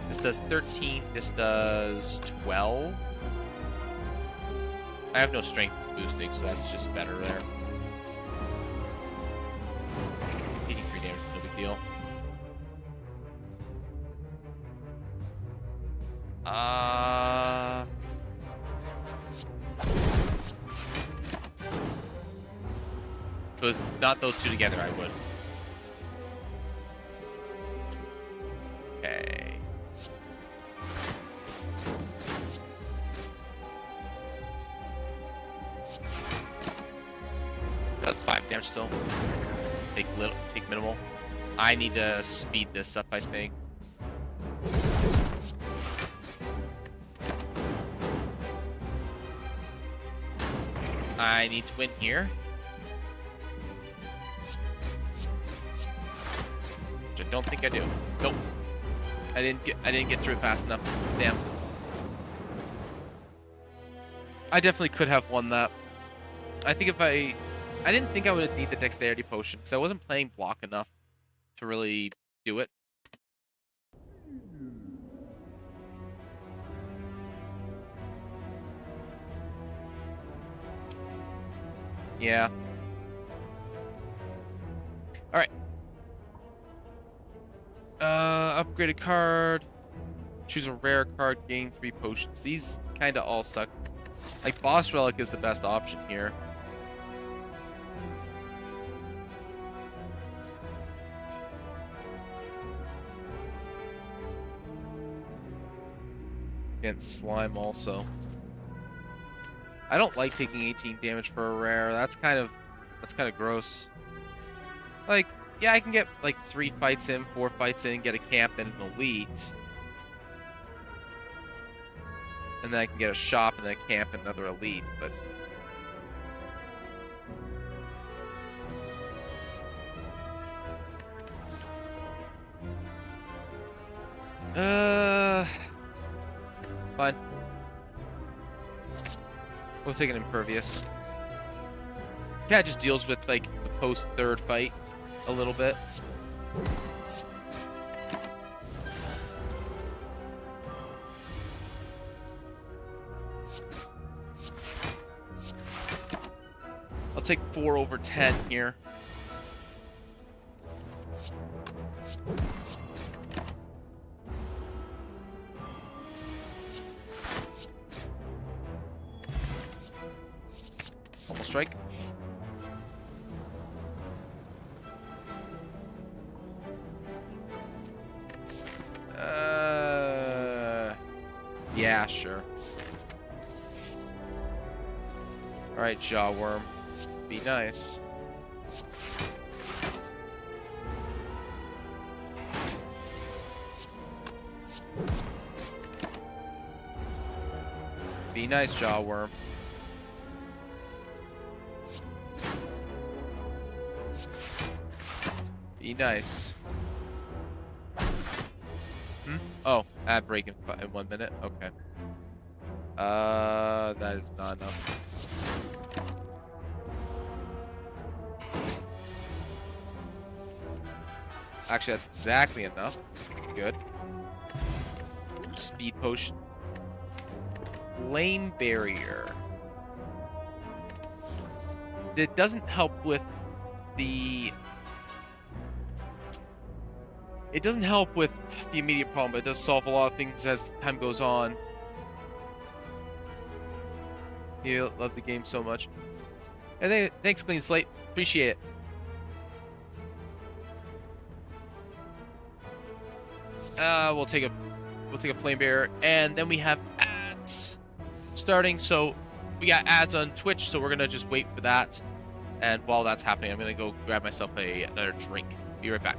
This does 13, this does 12. I have no strength boosting, so that's just better there. 83 damage, no big deal. If it was not those two together, I would. Okay. That's 5 damage still. Take minimal. I need to speed this up, I think. I need to win here. Which I don't think I do. Nope. I didn't get through it fast enough. Damn. I definitely could have won that. I think if I didn't think I would need the dexterity potion because I wasn't playing block enough to really do it. Yeah. All right. Upgraded card. Choose a rare card. Gain 3 potions. These kind of all suck. Like Boss Relic is the best option here. Against Slime also. I don't like taking 18 damage for a rare. That's kind of gross. Like, yeah, I can get like 3 fights in, 4 fights in, get a camp and an elite. And then I can get a shop and then a camp and another elite, but fine. We'll take an impervious. Cat just deals with like the post third fight a little bit. I'll take 4 over 10 here. Almost strike. Yeah, sure. All right, Jawworm. Be nice. Be nice, Jawworm. Be nice. Hmm? Oh, ad break in 1 minute? Okay. That is not enough. Actually, that's exactly enough. Good. Speed potion. Flame barrier. It doesn't help with the... It doesn't help with the immediate problem, but it does solve a lot of things as time goes on. You love the game so much. And thanks, Clean Slate. Appreciate it. We'll take a flame bearer, and then we have ads starting. So we got ads on Twitch, so we're gonna just wait for that. And while that's happening, I'm gonna go grab myself another drink. Be right back.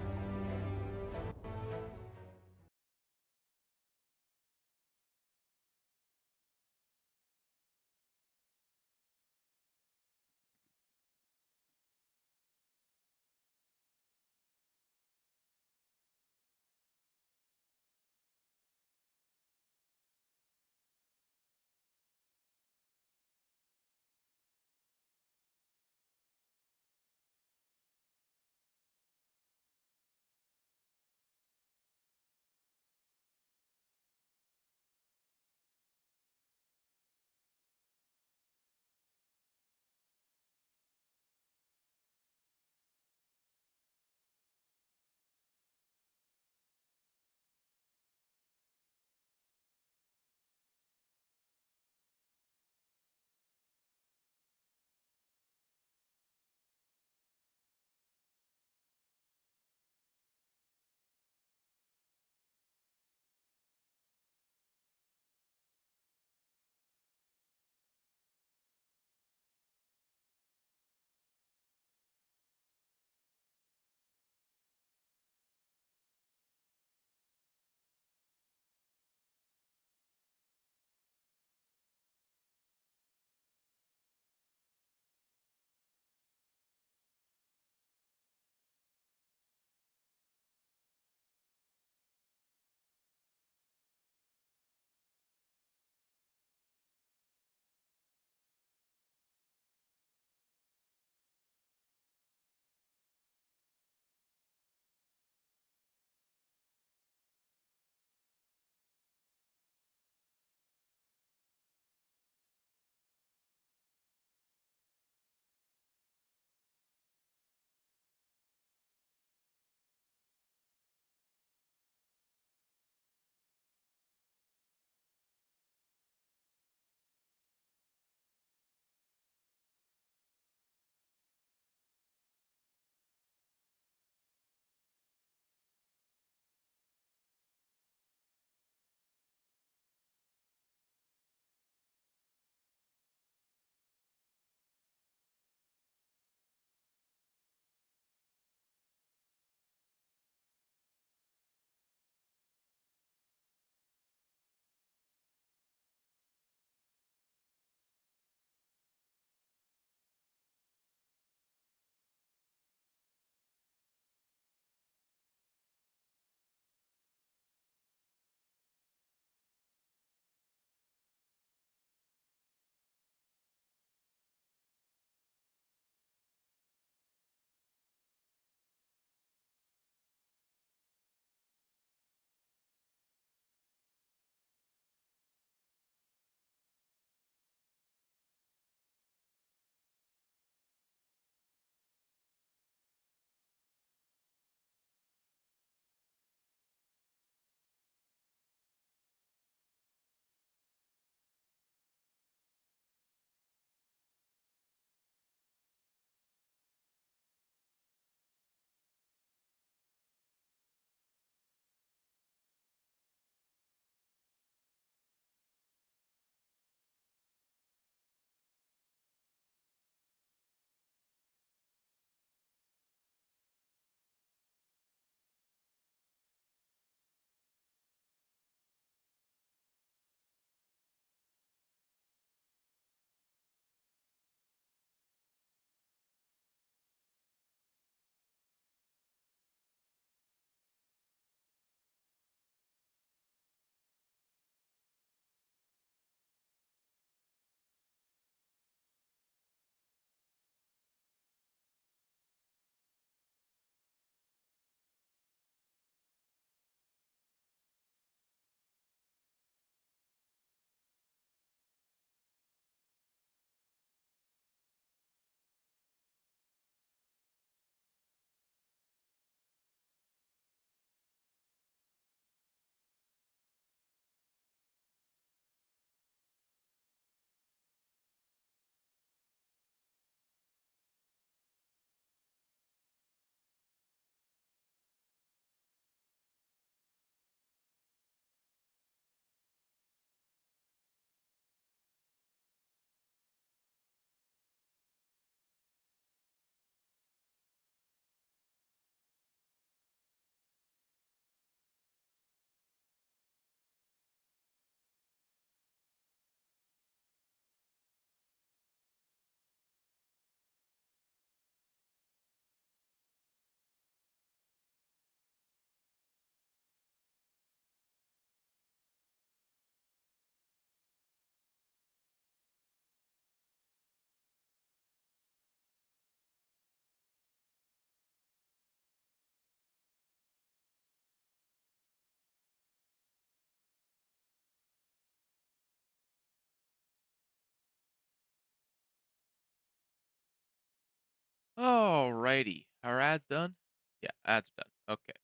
Alrighty. Our ad's done? Yeah, ad's done. Okay.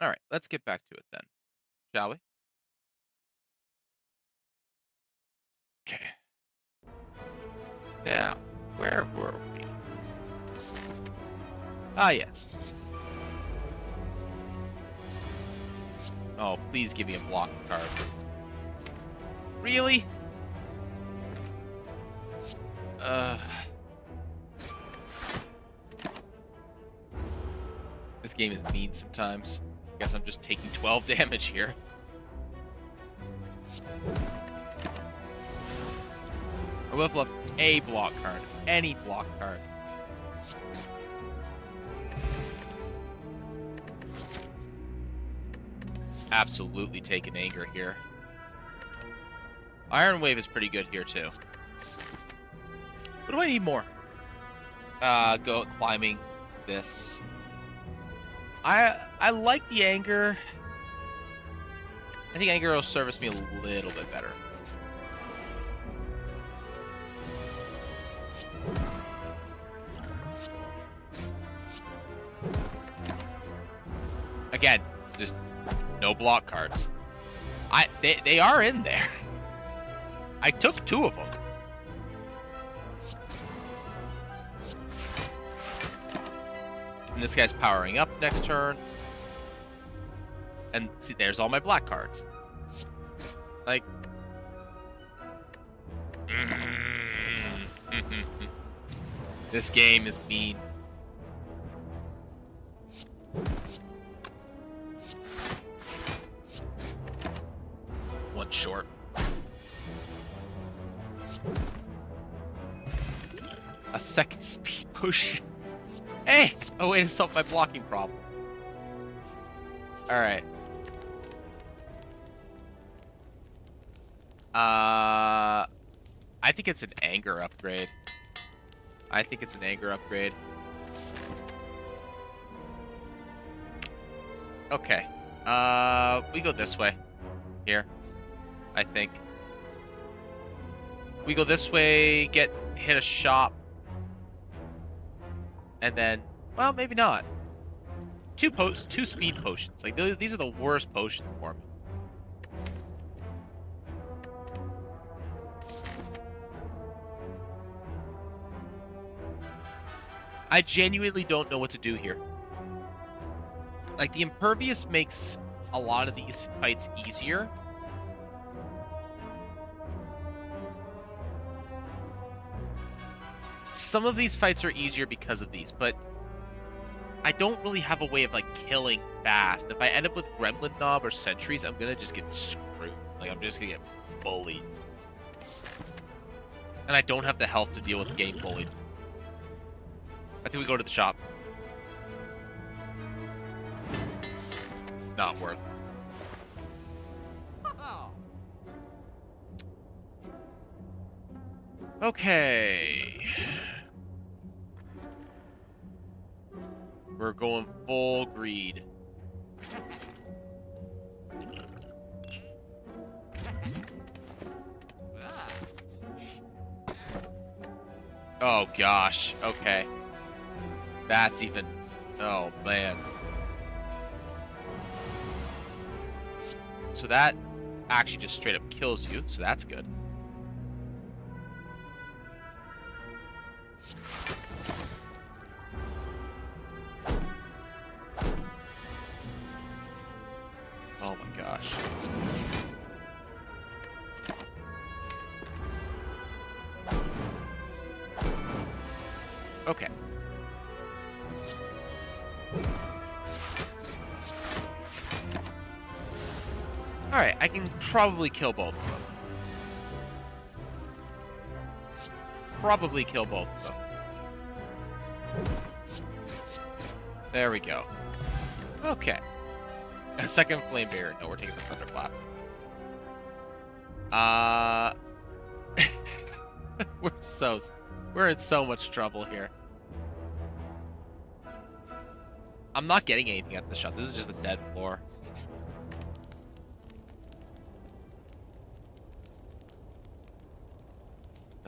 Alright, let's get back to it then. Shall we? Okay. Now, where were we? Ah, yes. Oh, please give me a block card. Really? This game is mean sometimes. Guess I'm just taking 12 damage here. I will have left a block card. Any block card. Absolutely taking anger here. Iron Wave is pretty good here too. What do I need more? Go climbing this. I like the anger. I think anger will service me a little bit better. Again, just no block cards. They are in there. I took 2 of them. And this guy's powering up next turn. And see, there's all my black cards. Like... This game is mean. One short. A second speed potion. Hey! A way to solve my blocking problem. Alright. I think it's an anger upgrade. Okay. We go this way. Here. I think. We go this way, hit a shop. And then, well, maybe not. 2 speed potions. Like, these are the worst potions for me. I genuinely don't know what to do here. Like, the Impervious makes a lot of these fights easier. Some of these fights are easier because of these, but I don't really have a way of, like, killing fast. If I end up with Gremlin Knob or Sentries, I'm gonna just get screwed. Like, I'm just gonna get bullied. And I don't have the health to deal with getting bullied. I think we go to the shop. Not worth. Okay. We're going full greed. Oh gosh. Okay. That's even... Oh man. So that actually just straight up kills you, so that's good. Oh my gosh. Okay. Alright, I can probably kill both of them. There we go. Okay. A second flame barrier. No, we're taking the thunderclap. We're in so much trouble here. I'm not getting anything at the shop. This is just a dead floor.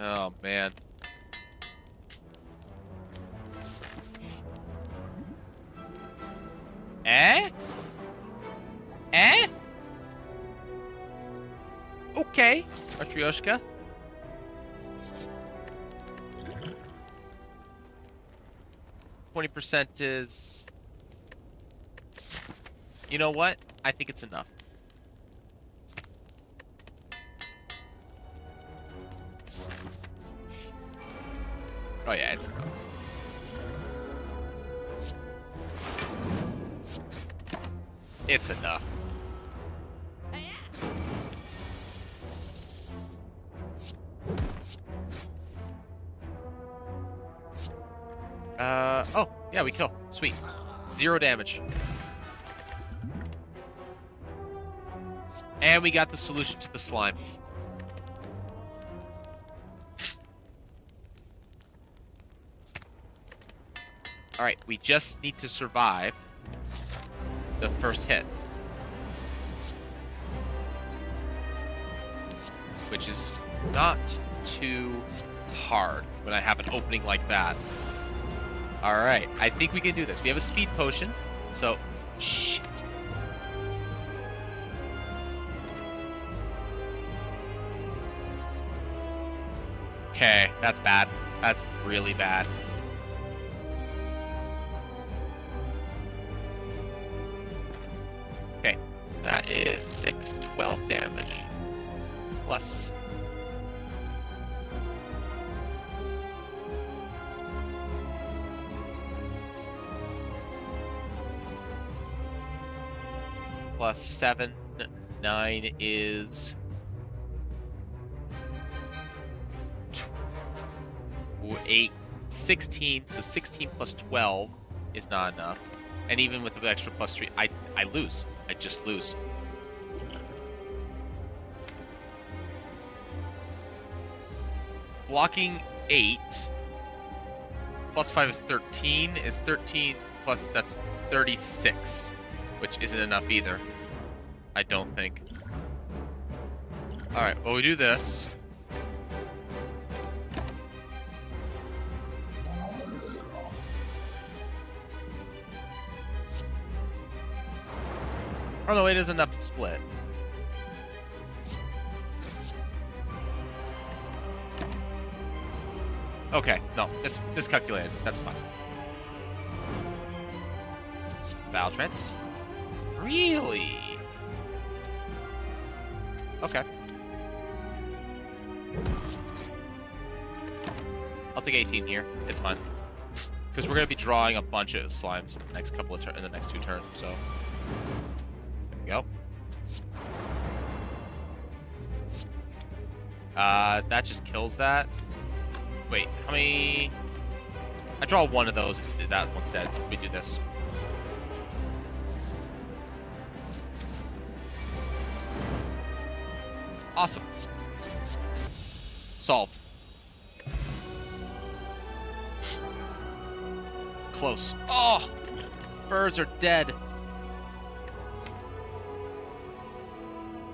Oh, man. Eh? Eh? Okay, Matryoshka. %20 is... You know what? I think it's enough. Oh yeah, it's enough. It's enough. Oh, yeah, we kill. Sweet. 0 damage. And we got the solution to the slime. Alright, we just need to survive the first hit. Which is not too hard when I have an opening like that. Alright, I think we can do this. We have a speed potion, so... Shit. Okay, that's bad. That's really bad. Okay, that is 12 damage. Plus. Plus 7, 9 is... 8, 16, so 16 plus 12 is not enough. And even with the extra plus 3, I lose. I just lose. Blocking 8 plus 5 is 13. Is 13 plus, that's 36, which isn't enough either. I don't think. Alright, well, we do this. Oh no, it is enough to split. Okay, no, miscalculated. That's fine. Battle trance. Really? Okay. I'll take 18 here. It's fine. Because we're gonna be drawing a bunch of slimes in the next couple of in the next 2 turns, so. There we go. That just kills that. Wait, how many? I draw one of those. That one's dead. We do this. Awesome. Solved. Close. Oh! Birds are dead.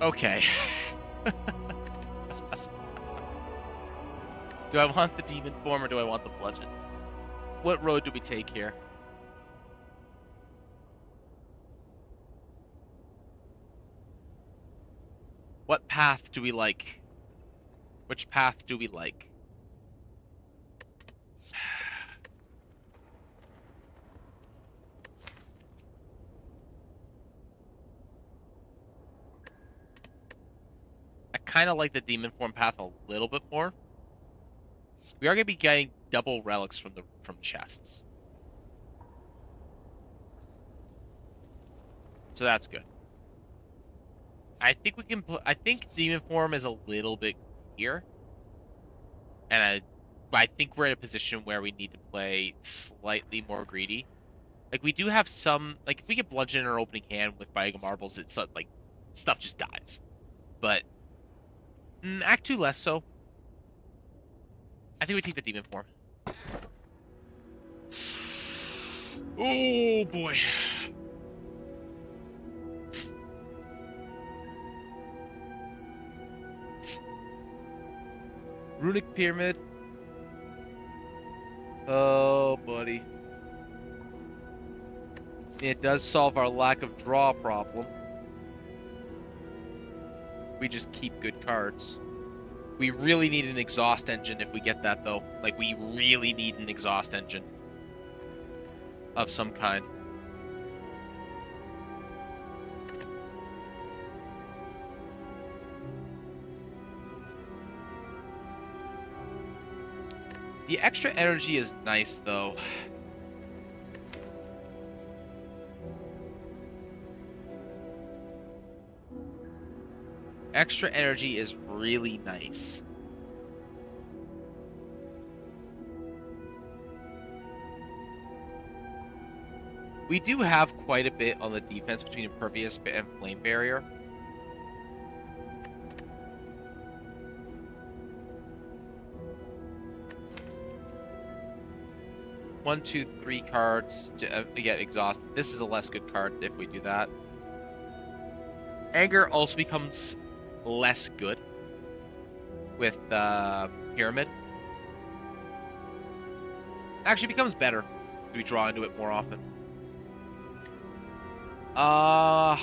Okay. Do I want the demon form or do I want the bludgeon? What road do we take here? What path do we like? Which path do we like? I kind of like the demon form path a little bit more. We are going to be getting double relics from chests. So that's good. I think we can I think demon form is a little bit here. And I think we're in a position where we need to play slightly more greedy. Like, we do have some... Like, if we get bludgeon in our opening hand with Bioga Marbles, it's like... Stuff just dies. But... Act 2 less so. I think we take the demon form. Oh, boy. Runic Pyramid. Oh, buddy. It does solve our lack of draw problem. We just keep good cards. We really need an exhaust engine if we get that, though. Like, we really need an exhaust engine of some kind. The extra energy is nice, though. Extra energy is really nice. We do have quite a bit on the defense between Impervious and Flame Barrier. One, two, three cards to get exhausted. This is a less good card if we do that. Anger also becomes less good with Pyramid. Actually becomes better if we draw into it more often. I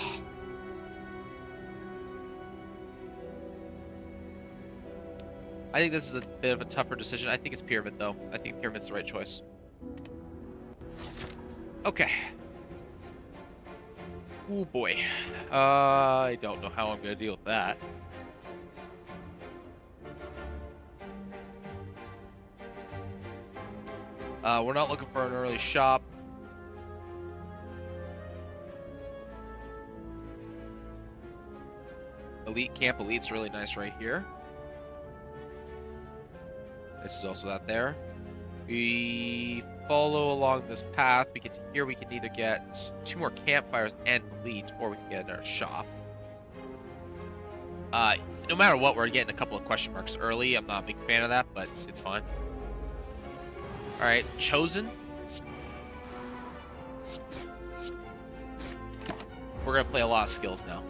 think this is a bit of a tougher decision. I think it's Pyramid, though. I think Pyramid's the right choice. Okay. Oh, boy. I don't know how I'm going to deal with that. We're not looking for an early shop. Elite Camp Elite's really nice right here. This is also that there. We follow along this path. We get to here. We can either get 2 more campfires and elite, or we can get another shop. No matter what, we're getting a couple of question marks early. I'm not a big fan of that, but it's fine. All right, Chosen. We're gonna play a lot of skills now.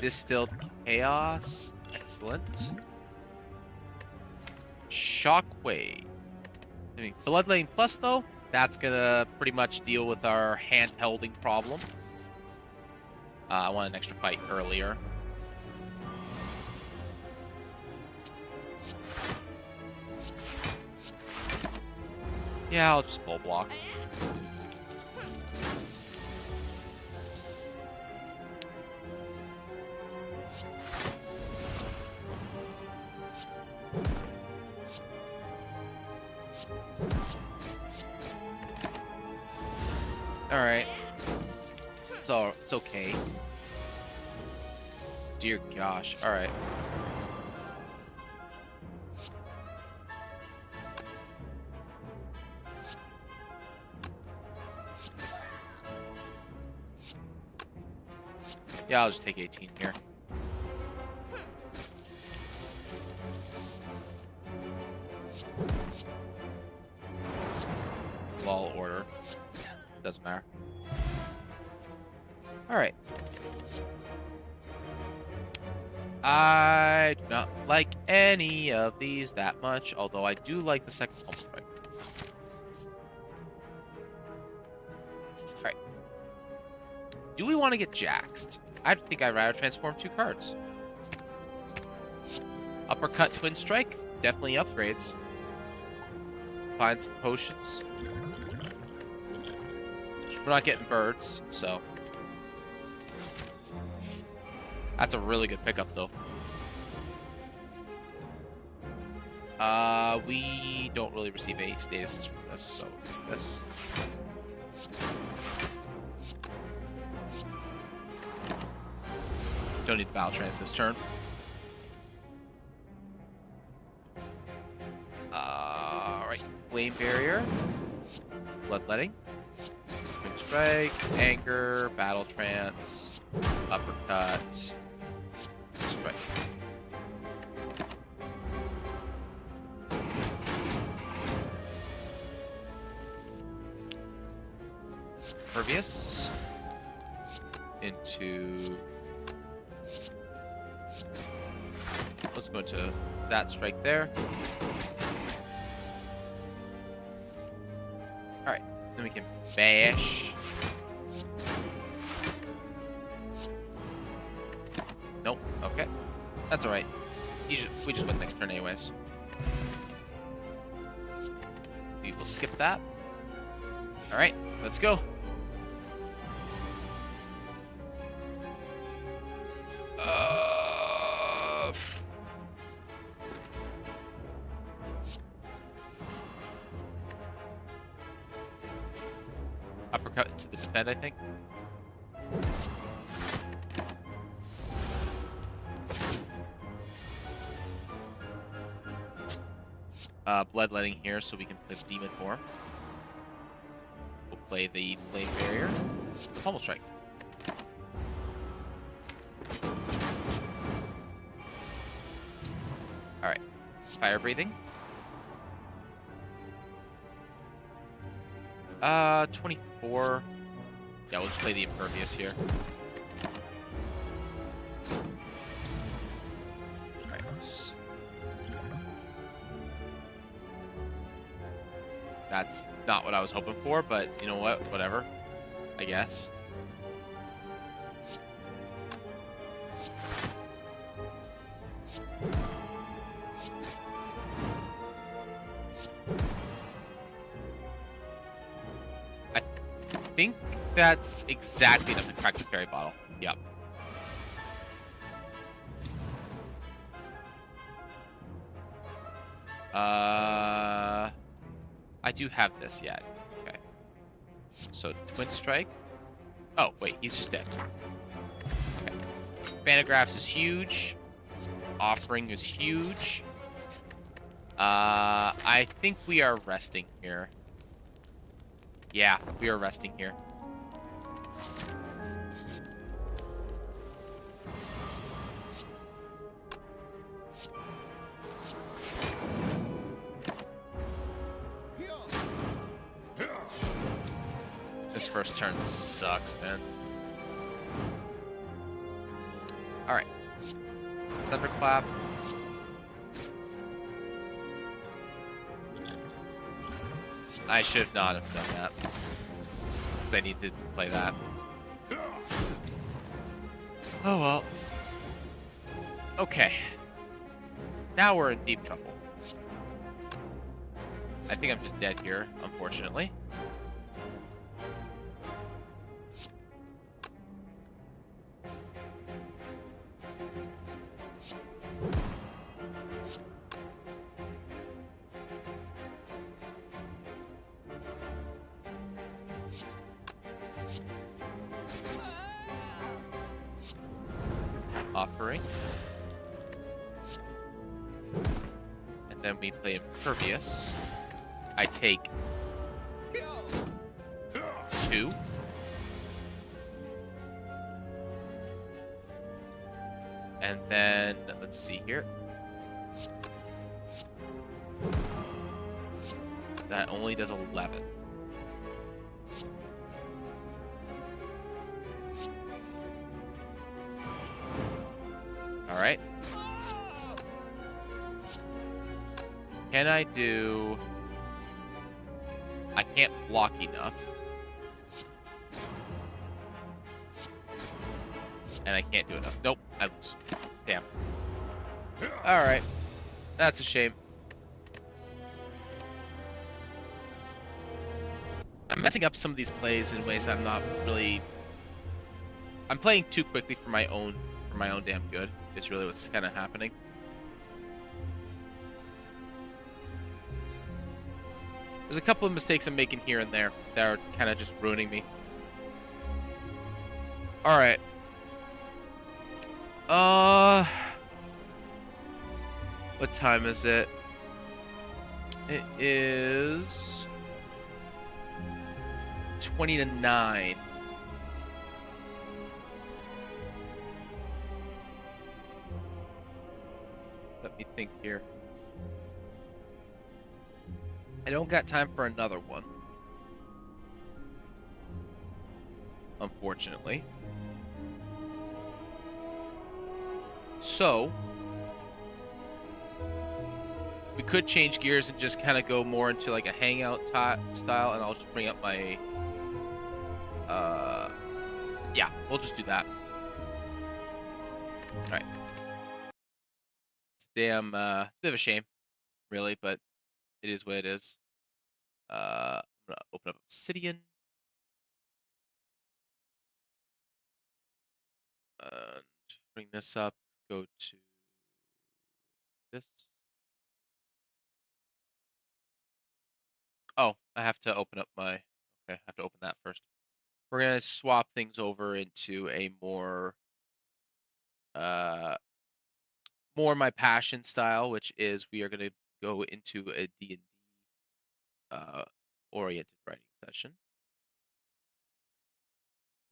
Distilled Chaos. Excellent. Shockwave. I mean, Bloodlane Plus, though, that's gonna pretty much deal with our hand-holding problem. I want an extra fight earlier. Yeah, I'll just full block. Alright. It's okay. Dear gosh. Alright. Yeah, I'll just take 18 here. Lol order. Doesn't matter. Alright. I do not like any of these that much, although I do like the second pump strike. Alright. Do we want to get jaxed? I think I'd rather transform 2 cards. Uppercut Twin Strike, definitely upgrades. Find some potions. We're not getting birds, so. That's a really good pickup, though. We don't really receive any statuses from this, so this. Don't need the Battle Trance this turn. flame barrier, bloodletting, twin strike, anchor, battle trance, uppercut, strike. Impervious into. Let's go into that strike there. All right, then we can bash. Nope. Okay, that's all right. We just went next turn anyways. We will skip that. All right, let's go. Uppercut into the defend, I think. Bloodletting here so we can play the demon form. We'll play the flame barrier. The pummel strike. Alright. Fire breathing. 24. Yeah, we'll just play the impervious here. Alright, that's not what I was hoping for, but you know what? Whatever. I guess. I think that's exactly enough to crack the fairy bottle. Yep. I do have this yet. Okay. So twin strike. Oh wait, he's just dead. Okay. Phantographs is huge. Offering is huge. I think we are resting here. Yeah, we are resting here. This first turn sucks, man. Alright. Thunderclap. I should not have done that. Because I need to play that. Oh well. Okay. Now we're in deep trouble. I think I'm just dead here, unfortunately. Offering. And then we play Impervious. I take 2. And then, let's see here. That only does 11. All right. Can I do... I can't block enough. And I can't do enough. Nope, I lose. Damn. Alright. That's a shame. I'm messing up some of these plays in ways that I'm not really... I'm playing too quickly for my own damn good. It's really what's kind of happening. There's a couple of mistakes I'm making here and there that are kind of just ruining me. Alright. What time is it? It is 20 to 9. Let me think here. I don't got time for another one, unfortunately. So, we could change gears and just kind of go more into like a hangout style, and I'll just bring up my, yeah, we'll just do that. All right. It's it's a bit of a shame, really, but it is what it is. I'm gonna open up Obsidian. And bring this up, go to this. Oh, I have to open up my, okay, I have to open that first. We're gonna swap things over into a more, more my passion style, which is we are gonna go into a D&D oriented writing session.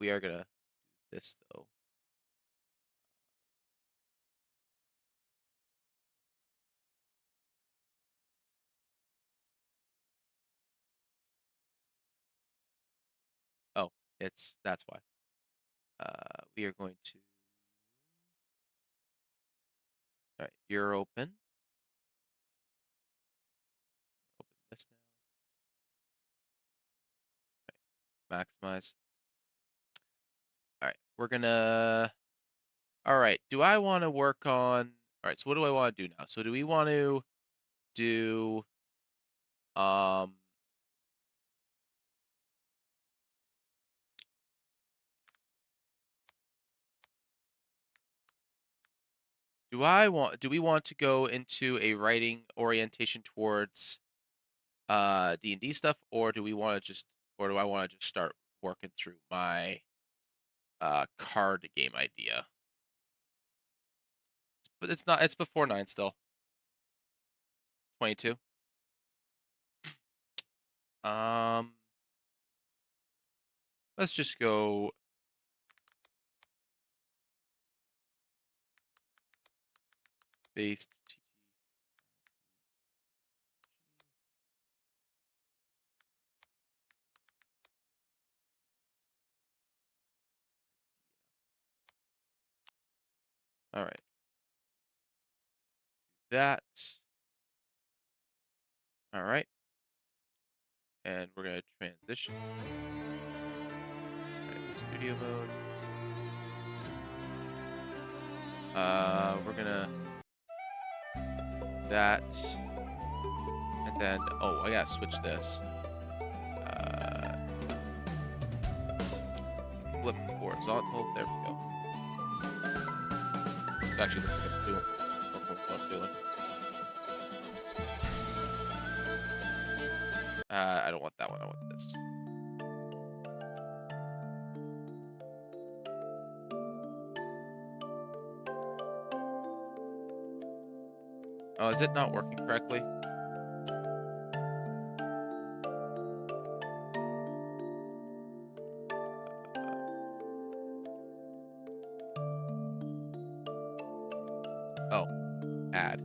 We are gonna do this though. Oh, that's why. We are going to. All right, you're open. Open this now. Right, maximize. All right, we're gonna. All right, do I want to work on? All right, so what do I want to do now? So do we want to do um do we want to go into a writing orientation towards D&D stuff, or do I want to just start working through my card game idea? But it's before 9 still. 22. Um let's just go based TT. All right. That. All right. And we're going to transition. All right, studio mode. We're gonna that, and then I gotta switch this. Flip horizontal. There we go. It actually looks like I'm doing what I'm doing. I don't want that one. I want this. Oh, is it not working correctly? Oh, add.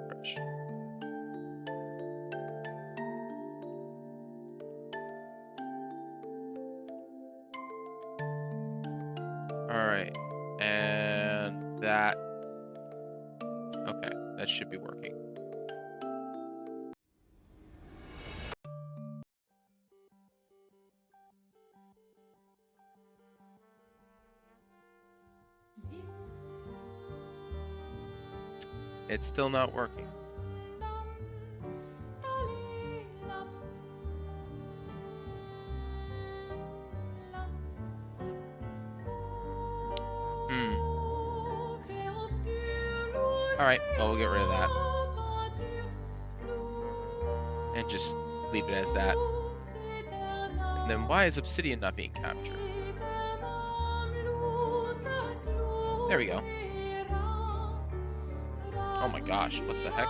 Fresh. All right, and that. Okay, that should be working. It's still not working. All right, well, we'll get rid of that. And just leave it as that. And then why is Obsidian not being captured? There we go. Oh my gosh, what the heck?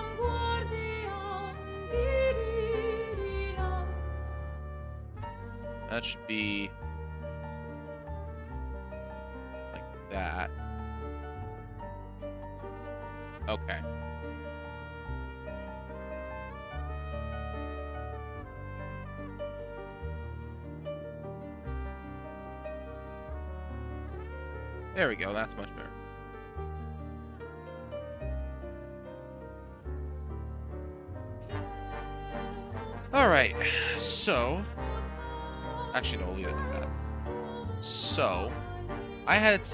That should be like that. Okay. There we go, that's much better. Alright, so... Actually, no, leave it like that. So, I had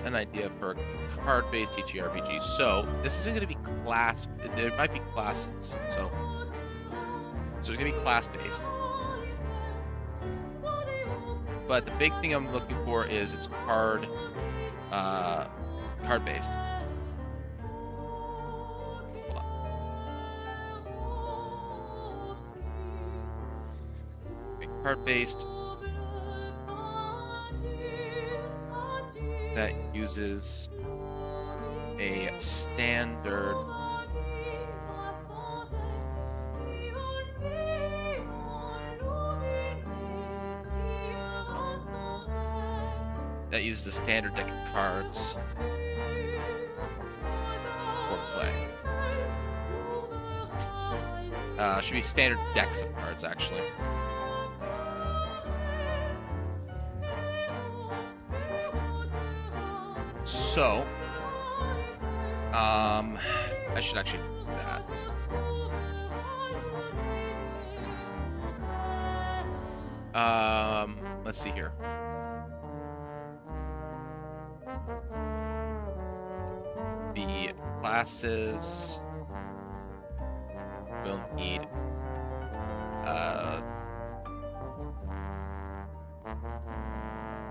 an idea for a card-based TTRPG. So, this isn't going to be class... There might be classes, so it's going to be class-based. But the big thing I'm looking for is it's card-based. Card-based that uses a standard deck of cards for play. Should be standard decks of cards, actually. So, I should actually do that. Let's see here. The classes will need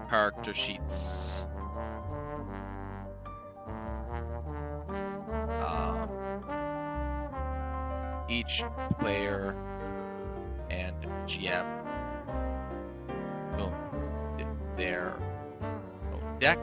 character sheets. Each player and GM will get their own deck.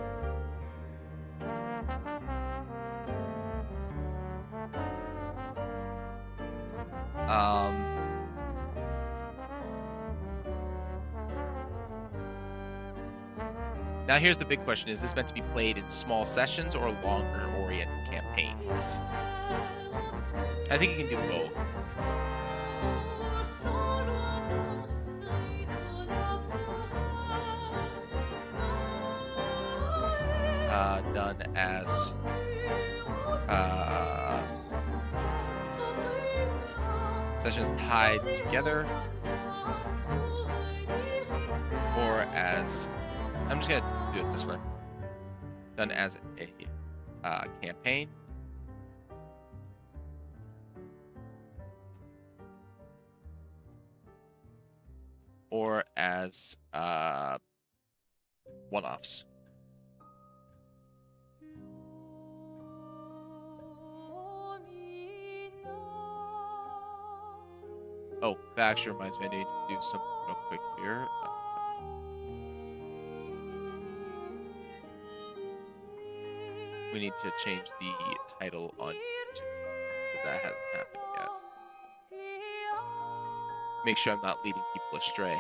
Now here's the big question. Is this meant to be played in small sessions or longer oriented campaigns? I think you can do both. Done as sessions tied together, or as I'm just gonna do it this way. Done as a campaign. Or as one-offs. Oh, that actually reminds me, I need to do something real quick here. We need to change the title on YouTube, because that hasn't happened yet. Make sure I'm not leading people astray.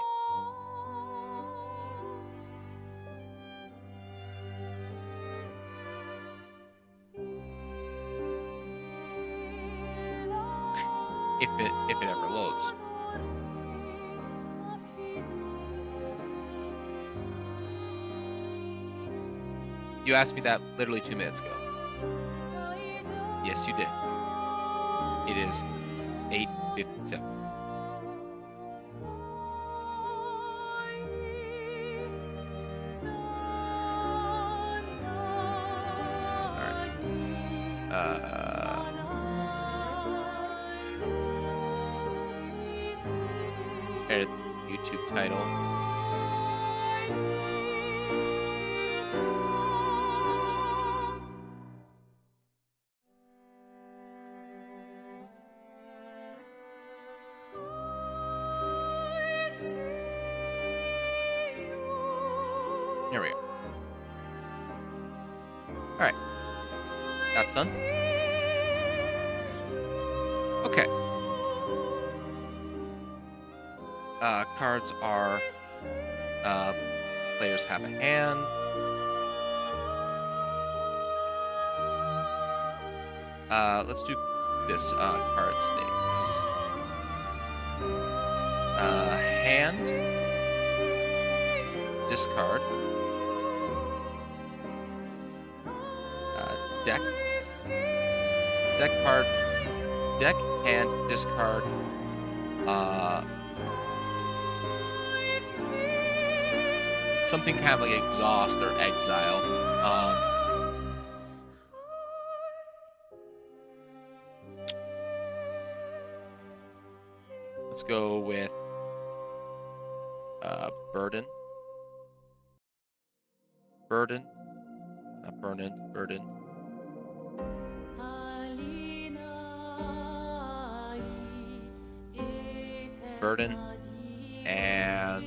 If it ever loads. You asked me that literally 2 minutes ago. Yes, you did. It is 8:57. Edit YouTube title. Here we go. Alright. That's done. Okay. Cards are... players have a hand. Let's do this card states. Hand. Discard. Deck. Deck card. Deck, hand, discard. Something kind of like exhaust or exile. Let's go with burden. Burden. Not burden, burden. Burden and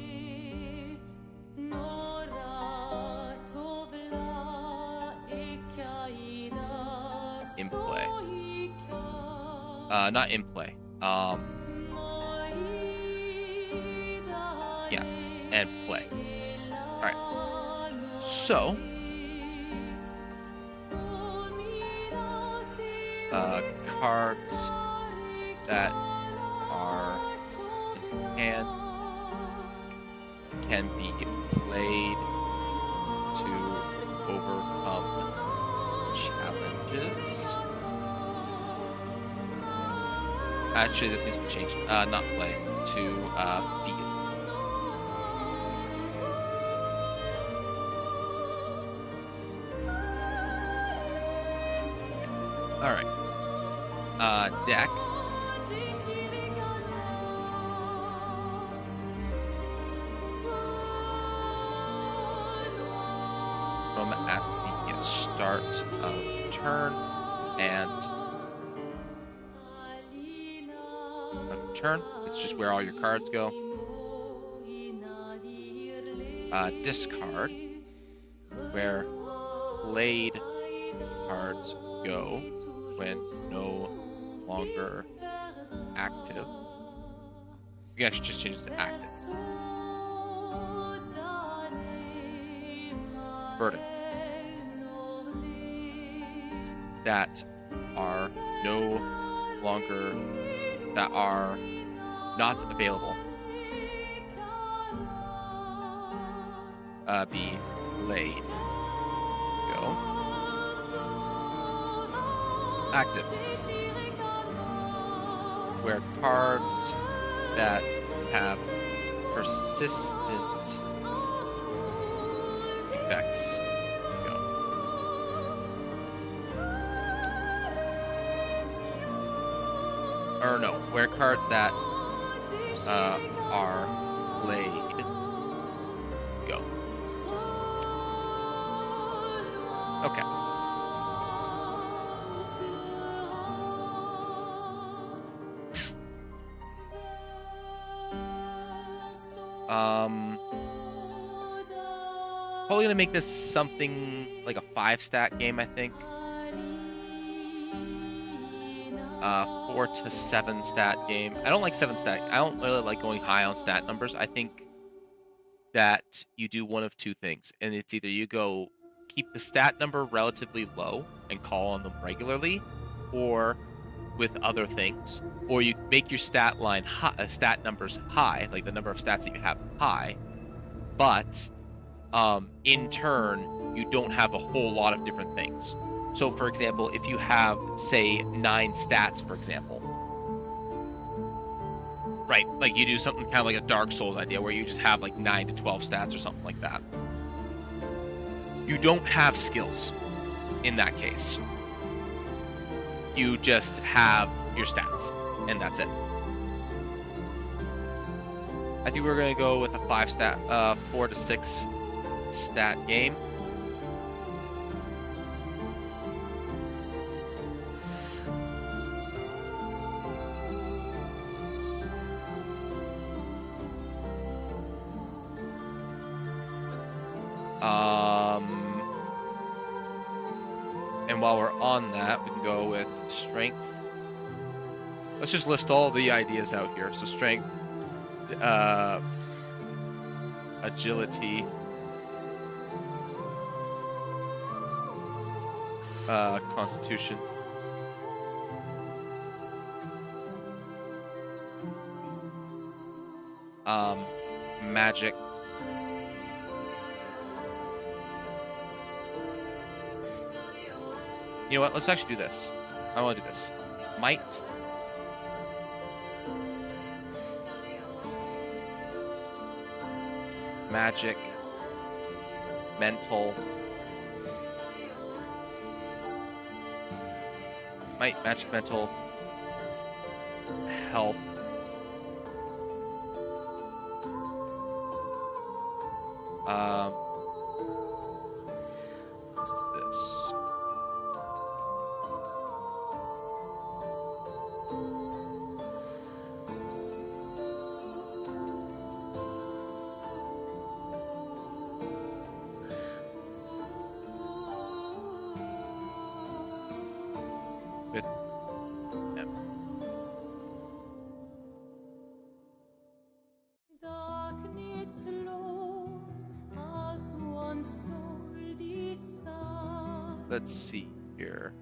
in play. Not in play. Yeah, and play. All right. So, cards that are in hand can be played to overcome challenges. Actually, this needs to be changed. Not play, to field. All right. Deck. From at the start of turn and turn. It's just where all your cards go. Discard, where played cards go when no longer active. You can actually just change this to active. Burden. That are no longer, that are not available. Be played. Go. Active. Where cards that have persistent effects go. Or no, where cards that are played go. Okay. Probably gonna make this something like a 5-stat game, I think. 4 to 7 stat game. I don't like 7 stat. I don't really like going high on stat numbers. I think that you do one of two things, and it's either you go keep the stat number relatively low and call on them regularly, or with other things, or you make your stat line high, stat numbers high, like the number of stats that you have high, but in turn you don't have a whole lot of different things. So for example, if you have, say, 9 stats, for example, right, like you do something kind of like a Dark Souls idea where you just have like 9 to 12 stats or something like that. You don't have skills in that case. You just have your stats, and that's it. I think we're going to go with a 4 to 6 stat game. And while we're on that, we can go with strength. Let's just list all the ideas out here. So strength, agility, constitution, magic, you know what? Let's actually do this. I want to do this. Might, magic, mental, might, magic, mental, health, let's do this. Good. Yep. Darkness looms as one soul decides Let's see here.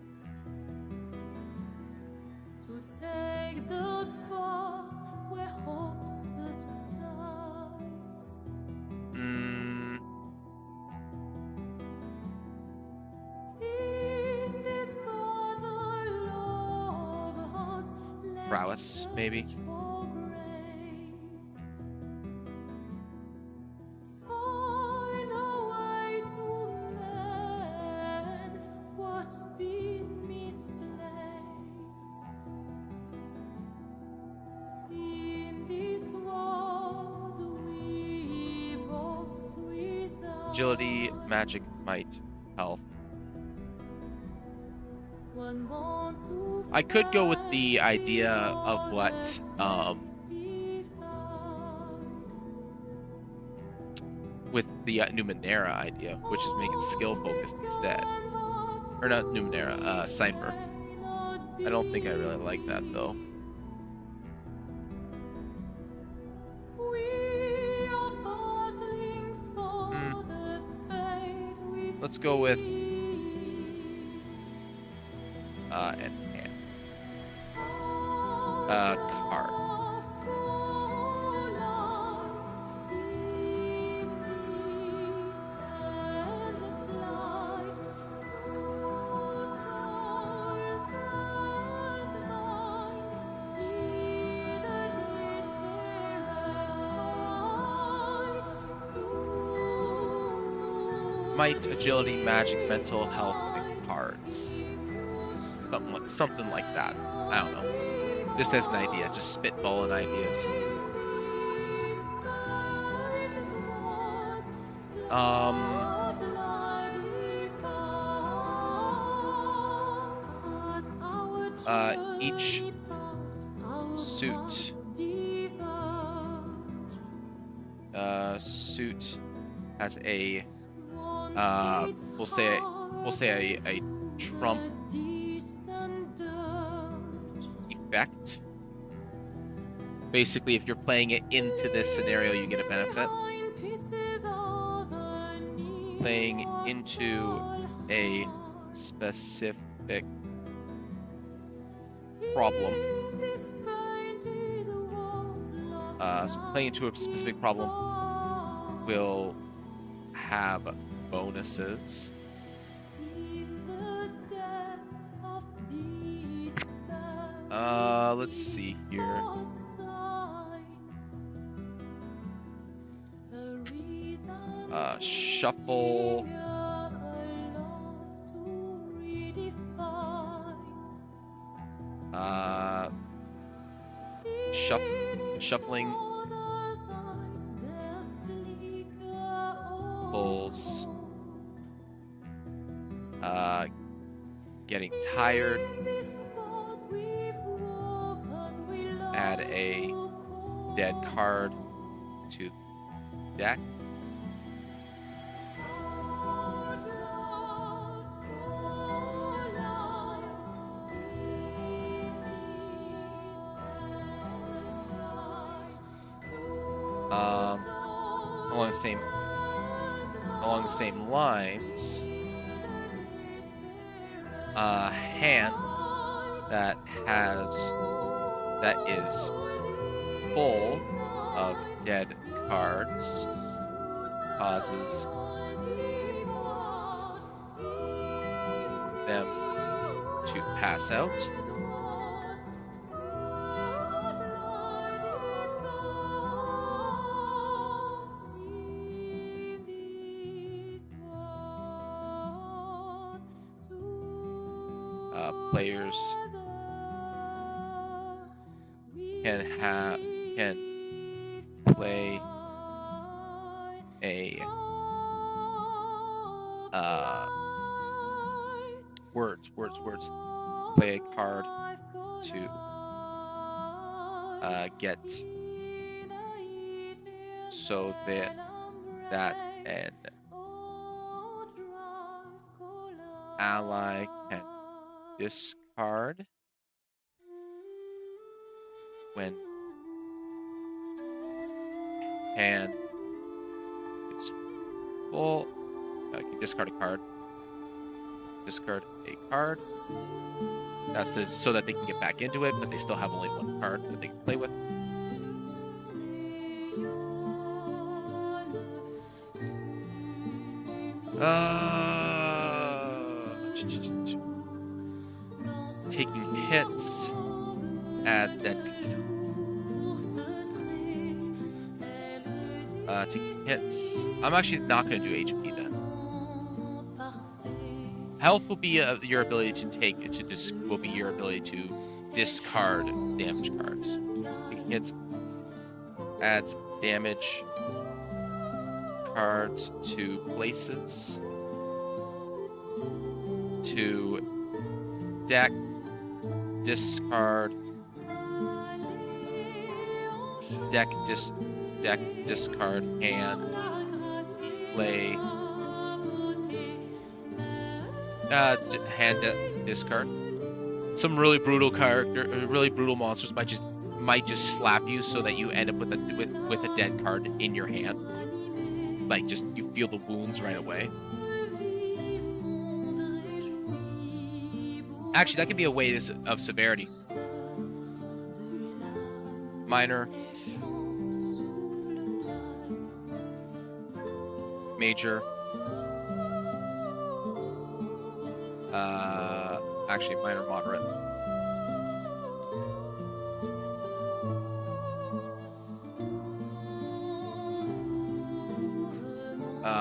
to take the path where hope subsides. In this battle of hearts, let's Prowess, maybe. search for grace. Find a way to mend what's been misplaced. In this world we both reside. Agility, magic, might, health. One more to I could go with the idea of what with the Numenera idea, which is make it skill focused instead. Or not Numenera, Cypher. I don't think I really like that though. Let's go with and card. Might, agility, magic, mental, health, and cards. Something like that. I don't know. Just as an idea, just spitballing ideas. Each suit has a we'll say a trump effect. Basically, if you're playing it into this scenario, you get a benefit. Playing into a specific problem. So playing into a specific problem will have bonuses. Let's see here. Shuffle. Shuffling pulls. Getting tired. Add a dead card to deck. along the same lines, a hand that is full of dead cards causes them to pass out. Players can play a words. Play a card to get so that an ally can discard when hand is full. You can discard a card. Discard a card. That's so that they can get back into it, but they still have only one card that they can play with. Taking hits adds dead. Taking hits. I'm actually not going to do HP then. Health will be your ability to will be your ability to discard damage cards. Taking hits adds damage cards to places, to deck, discard, discard, hand, play, discard. Some really brutal monsters might just slap you so that you end up with a dead card in your hand. Like, just you feel the wounds right away. Actually, that could be a way of severity. Minor, major, actually minor, moderate.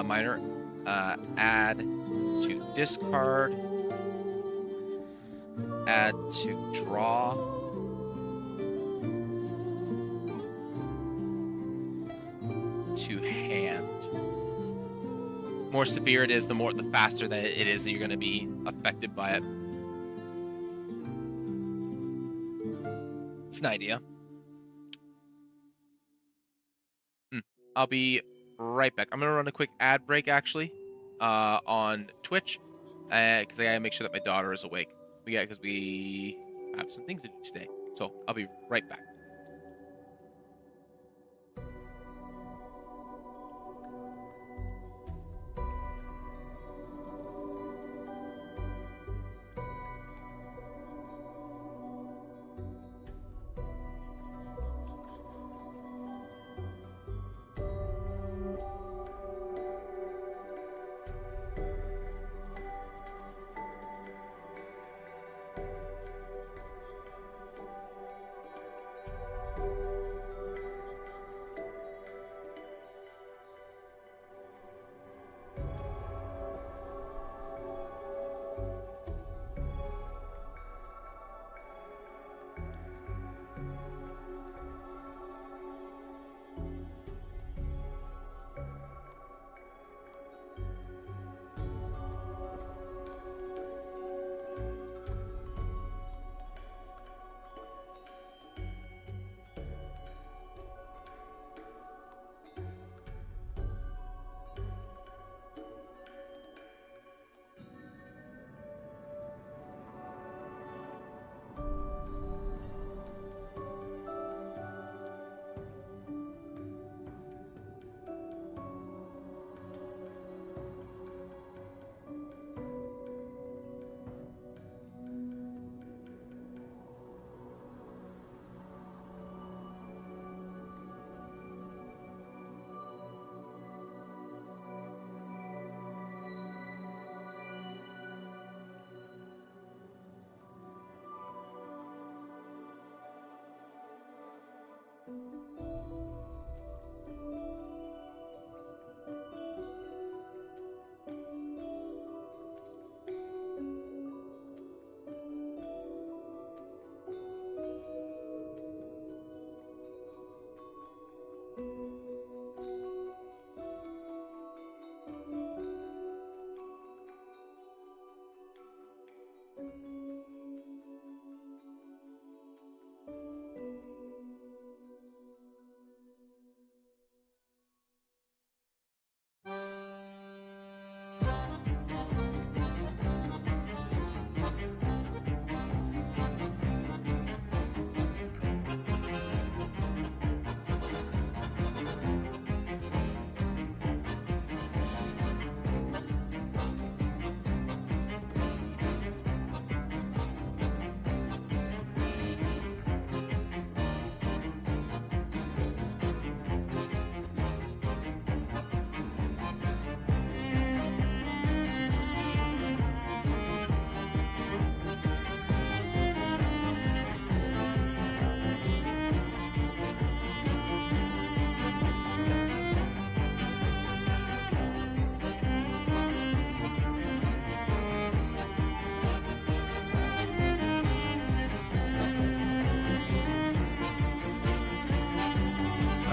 Minor, add to discard, add to draw, to hand. More severe it is, the faster that it is that you're going to be affected by it. It's an idea. I'll be right back. I'm going to run a quick ad break, actually, on Twitch, because I got to make sure that my daughter is awake. Because we have some things to do today. So I'll be right back.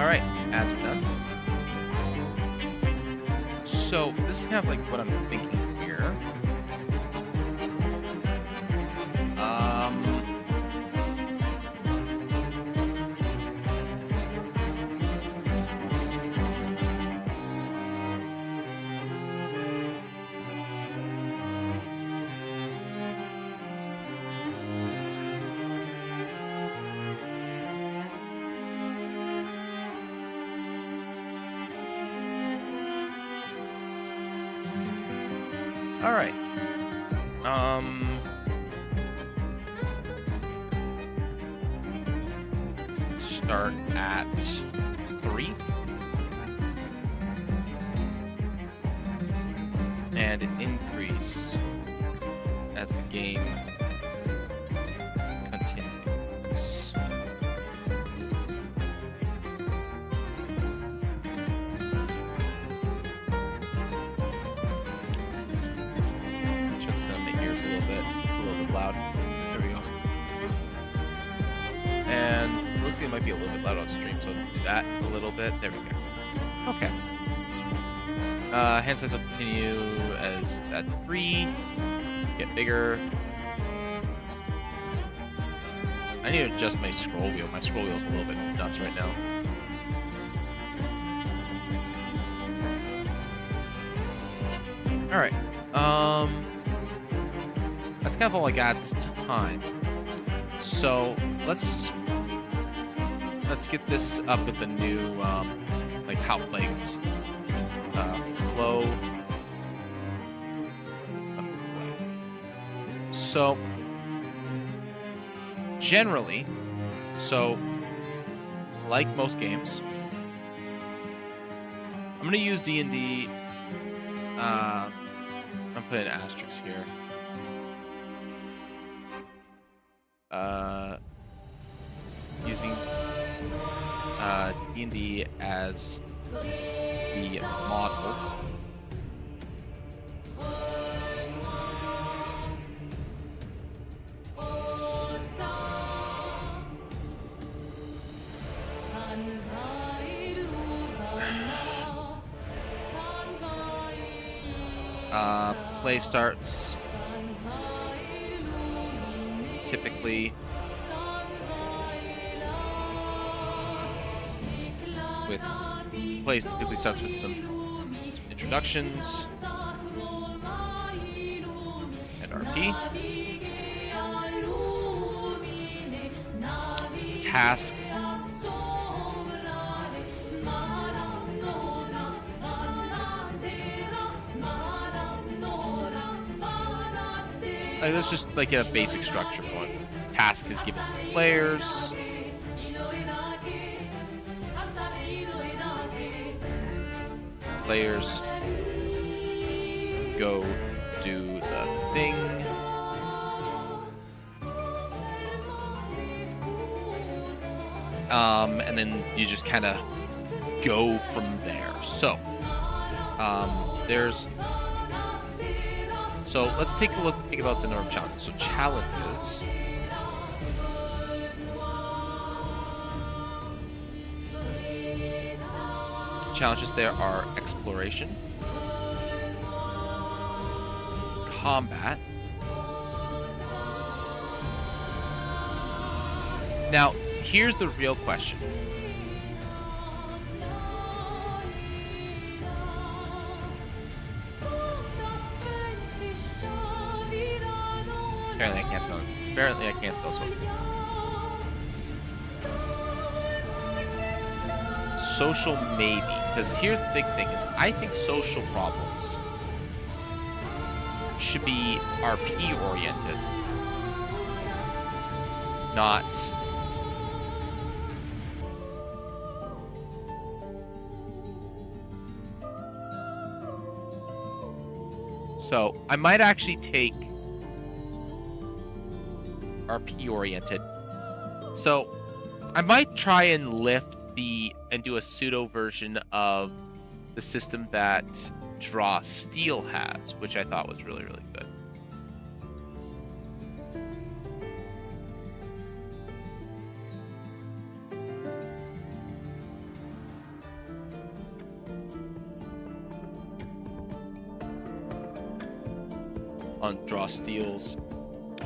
All right, ads are done. So this is kind of like what I'm thinking here. All right. Start at 3. And increase as the game continues. Check this out in the ears a little bit. It's a little bit loud. There we go. And it looks like it might be a little bit loud on stream, so I'll do that a little bit. There we go. Okay. Hand size will continue as at 3. Get bigger. I need to adjust my scroll wheel. My scroll wheel's a little bit nuts right now. All right. That's kind of all I got this time. So let's get this up with the new like how play goes. Flow. So generally, like most games, I'm gonna use D&D. I'm gonna put an asterisk here. Using D&D as the model. Play starts typically starts with some introductions and RP. Task. Let's just like get a basic structure going. Task is given to the players. Players go do the thing. And then you just kind of go from there. So, So let's think about the number of challenges. So challenges. Challenges there are exploration, combat. Now, here's the real question. Apparently I can't spell it. Apparently I can't spell social. Social maybe. Because here's the big thing is I think social problems should be RP oriented. Not so I might actually take RP oriented. So I might try and lift and do a pseudo version of the system that Draw Steel has, which I thought was really, really good. on draw steals,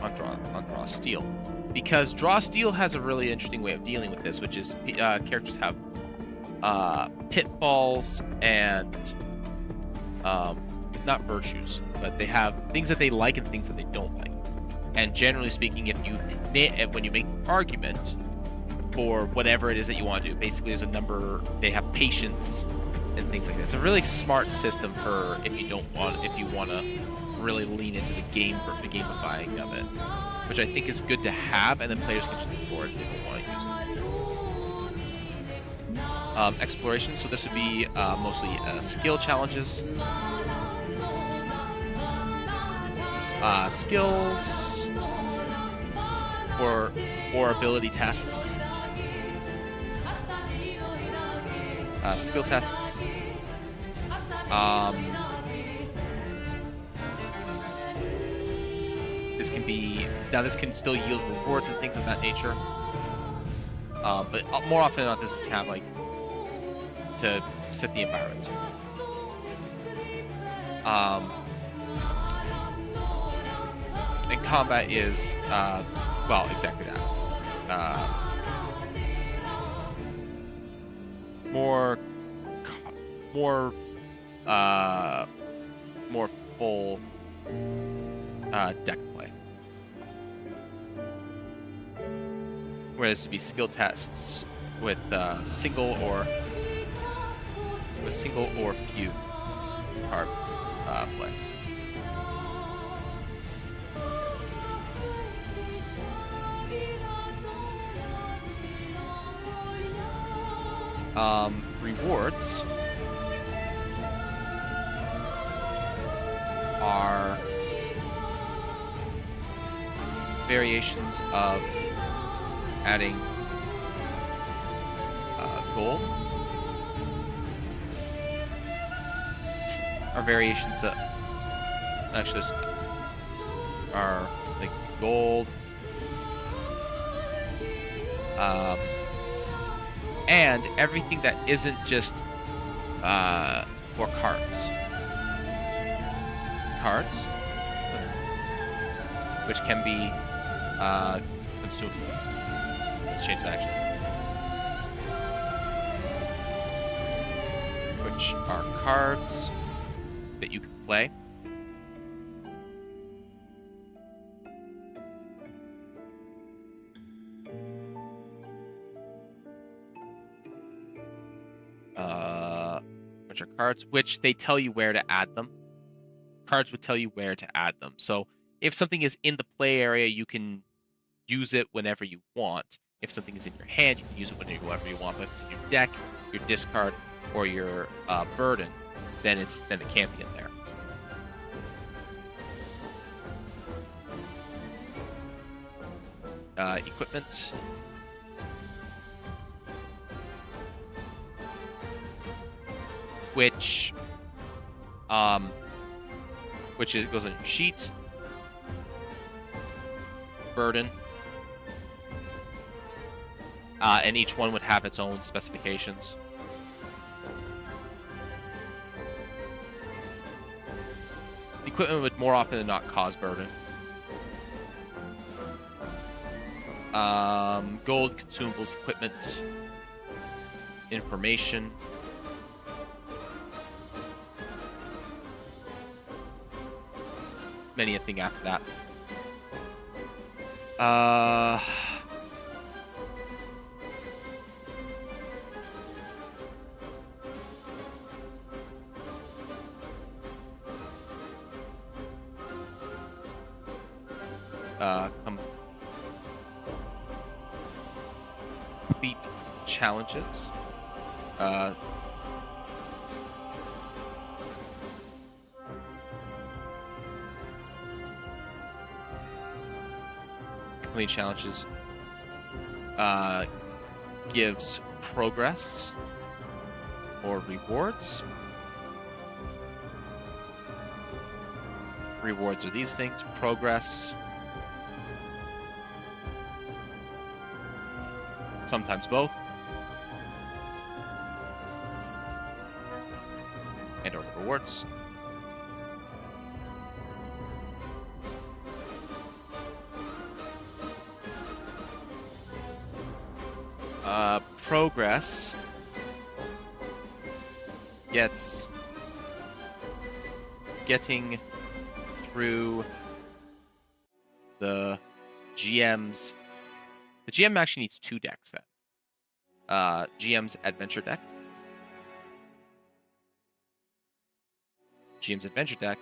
on draw steal, because draw steal has a really interesting way of dealing with this, which is characters have pitfalls and not virtues, but they have things that they like and things that they don't like. And generally speaking, if you when you make the argument for whatever it is that you want to do, basically there's a number. They have patience and things like that. It's a really smart system for if you want to really lean into the gamifying of it, which I think is good to have, and then players can just ignore it if they want to use it. Exploration. So this would be mostly skill challenges, skills, or ability tests. Skill tests. This can still yield rewards and things of that nature. But more often than not, this is kind of like to set the environment. And combat is well, exactly that. More full deck play. Whereas to be skill tests with single or few card play. Rewards are variations of adding gold, are variations of actually are like gold, and everything that isn't just for cards, which can be consumed. Let's change that actually. Which are cards that you can play. Which are cards which they tell you where to add them. Cards would tell you where to add them. So if something is in the play area, you can use it whenever you want. If something is in your hand, you can use it whenever you want. But if it's in your deck, your discard, or your burden, then it can't be in there. Equipment. Which goes on your sheet. Burden. And each one would have its own specifications. Equipment would more often than not cause burden. Gold, consumables, equipment, information. Many a thing after that. Complete challenges. Complete challenges gives progress or rewards. Rewards are these things: progress, sometimes both, and or rewards. progress gets getting through the GM's. The GM actually needs 2 decks then. GM's adventure deck. GM's adventure deck.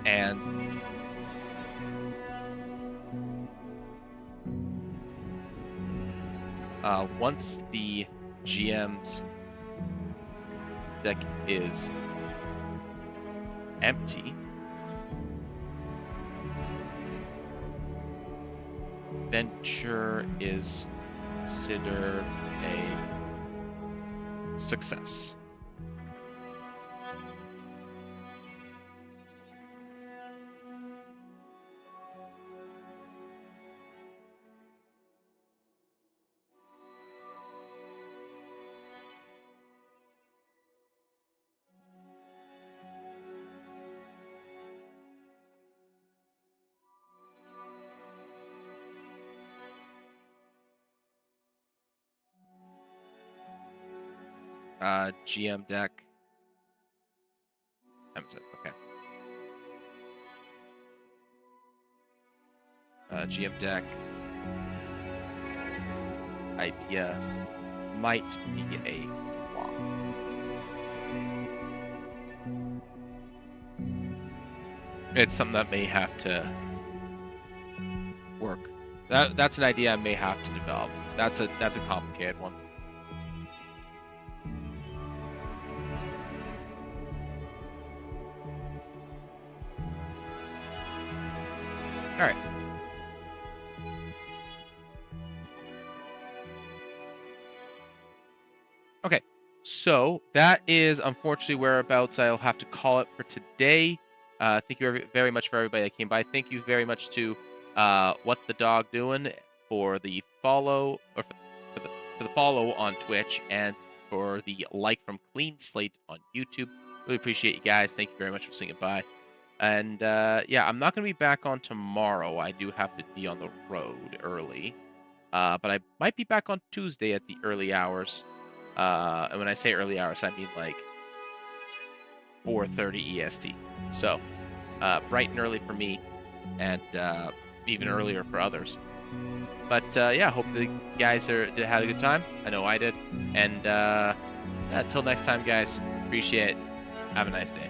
And once the GM's deck is empty, venture is considered a success. GM deck. Okay. GM deck idea might be a flop. It's something that may have to work. That's an idea I may have to develop. That's a complicated one. All right. Okay, so that is unfortunately whereabouts I'll have to call it for today. Thank you very much for everybody that came by. Thank you very much to What the Dog Doing for the follow, or for the follow on Twitch, and for the like from Clean Slate on YouTube. Really appreciate you guys. Thank you very much for swinging by. And yeah, I'm not going to be back on tomorrow. I do have to be on the road early. But I might be back on Tuesday at the early hours. And when I say early hours, I mean like 4:30 EST. So bright and early for me, and even earlier for others. But yeah, hope the guys had a good time. I know I did. And until next time, guys, appreciate it. Have a nice day.